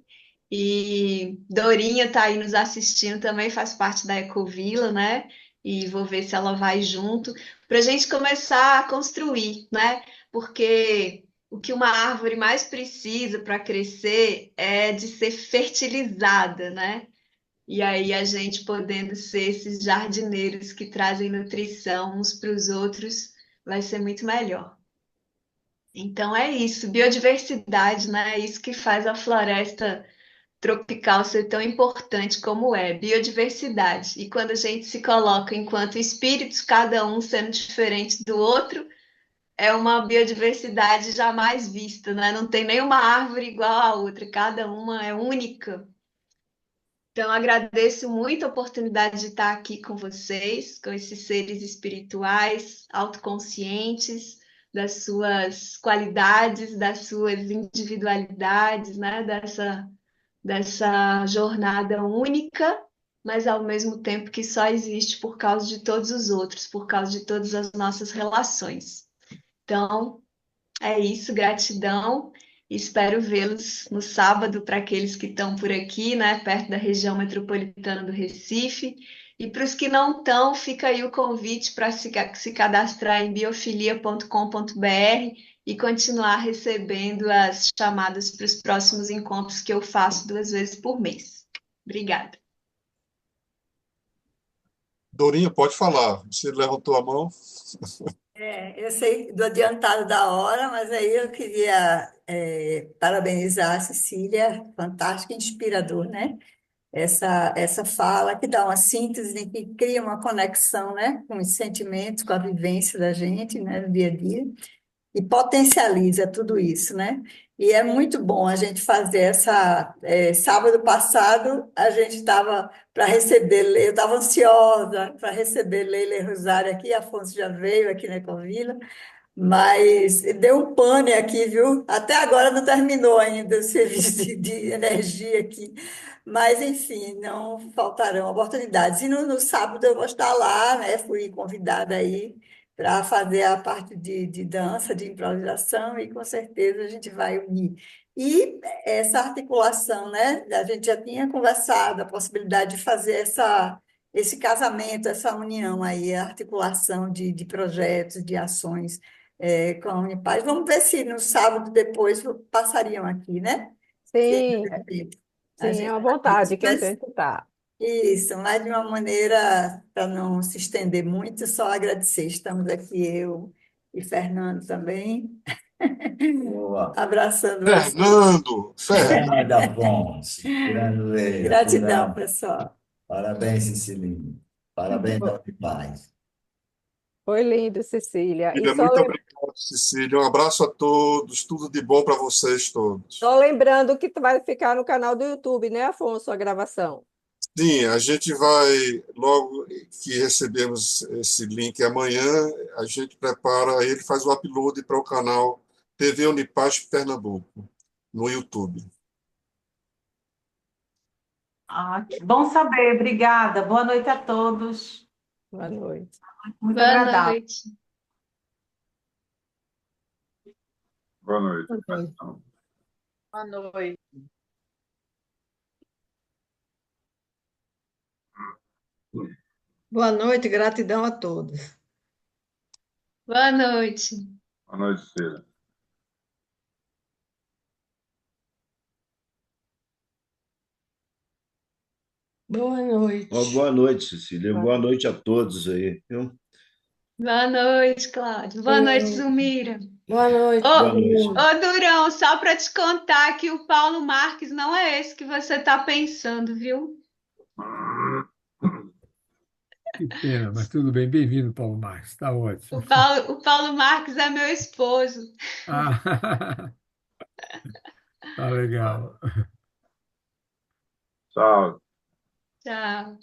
E Dorinha está aí nos assistindo também, faz parte da Ecovila, né? E vou ver se ela vai junto, para a gente começar a construir, né? Porque o que uma árvore mais precisa para crescer é de ser fertilizada, né? E aí a gente podendo ser esses jardineiros que trazem nutrição uns para os outros, vai ser muito melhor. Então é isso, biodiversidade, né? É isso que faz a floresta tropical ser tão importante como é, biodiversidade. E quando a gente se coloca enquanto espíritos, cada um sendo diferente do outro, é uma biodiversidade jamais vista, né? Não tem nenhuma árvore igual à outra, cada uma é única. Então, agradeço muito a oportunidade de estar aqui com vocês, com esses seres espirituais, autoconscientes das suas qualidades, das suas individualidades, né? Dessa jornada única, mas ao mesmo tempo que só existe por causa de todos os outros, por causa de todas as nossas relações. Então, é isso, gratidão. Espero vê-los no sábado para aqueles que estão por aqui, né, perto da região metropolitana do Recife. E para os que não estão, fica aí o convite para se cadastrar em biofilia.com.br e continuar recebendo as chamadas para os próximos encontros que eu faço 2 vezes por mês. Obrigada. Dorinha, pode falar. Você levantou a mão. Eu sei do adiantado da hora, mas aí eu queria parabenizar a Cecília, fantástica, inspirador, né? Essa fala que dá uma síntese, né, que cria uma conexão, né, com os sentimentos, com a vivência da gente, né, no dia a dia, e potencializa tudo isso, né? E é muito bom a gente fazer essa. Sábado passado, a gente estava para receber, eu estava ansiosa para receber Leila e Rosário aqui, Afonso já veio aqui na Ecovila, mas deu um pane aqui, viu? Até agora não terminou ainda o serviço de energia aqui. Mas, enfim, não faltarão oportunidades. E no sábado eu vou estar lá, né? Fui convidada aí para fazer a parte de dança, de improvisação, e com certeza a gente vai unir. E essa articulação, né? A gente já tinha conversado a possibilidade de fazer esse casamento, essa união aí, a articulação de projetos, de ações com a Unipaz. Vamos ver se no sábado depois passariam aqui, né? Se Sim, der tempo. A sim, é gente uma faz isso. vontade que a gente está. Isso, mas de uma maneira para não se estender muito, só agradecer. Estamos aqui, eu e Fernando também, Boa. abraçando você. Fernando. Grande Afonso, grande Leila, Gratidão, pessoal. parabéns, Cecilinho. Parabéns, Dona Paz. Foi lindo, Cecília. E Cecília, muito obrigado, Cecília. Um abraço a todos. Tudo de bom para vocês todos. só lembrando que vai ficar no canal do YouTube, né, Afonso, a gravação. Sim, a gente vai, logo que recebemos esse link amanhã, a gente prepara, ele faz o upload para o canal TV Unipaz Pernambuco, no YouTube. Bom saber, obrigada. Boa noite a todos. Boa noite. Muito Boa agradável. noite. Boa noite. Boa noite. Boa noite, gratidão a todos. Boa noite. Boa noite, Sheila. Boa noite. Boa noite, Cecília. Boa noite a todos aí, viu? Boa noite, Cláudio. Boa noite, Zumira. Boa noite. Boa noite. Ô, Durão, só para te contar que o Paulo Marques não é esse que você está pensando, viu? Que pena, mas tudo bem. Bem-vindo, Paulo Marques. Está ótimo. O Paulo Marques é meu esposo. Ah, tá legal. Tchau. Tchau.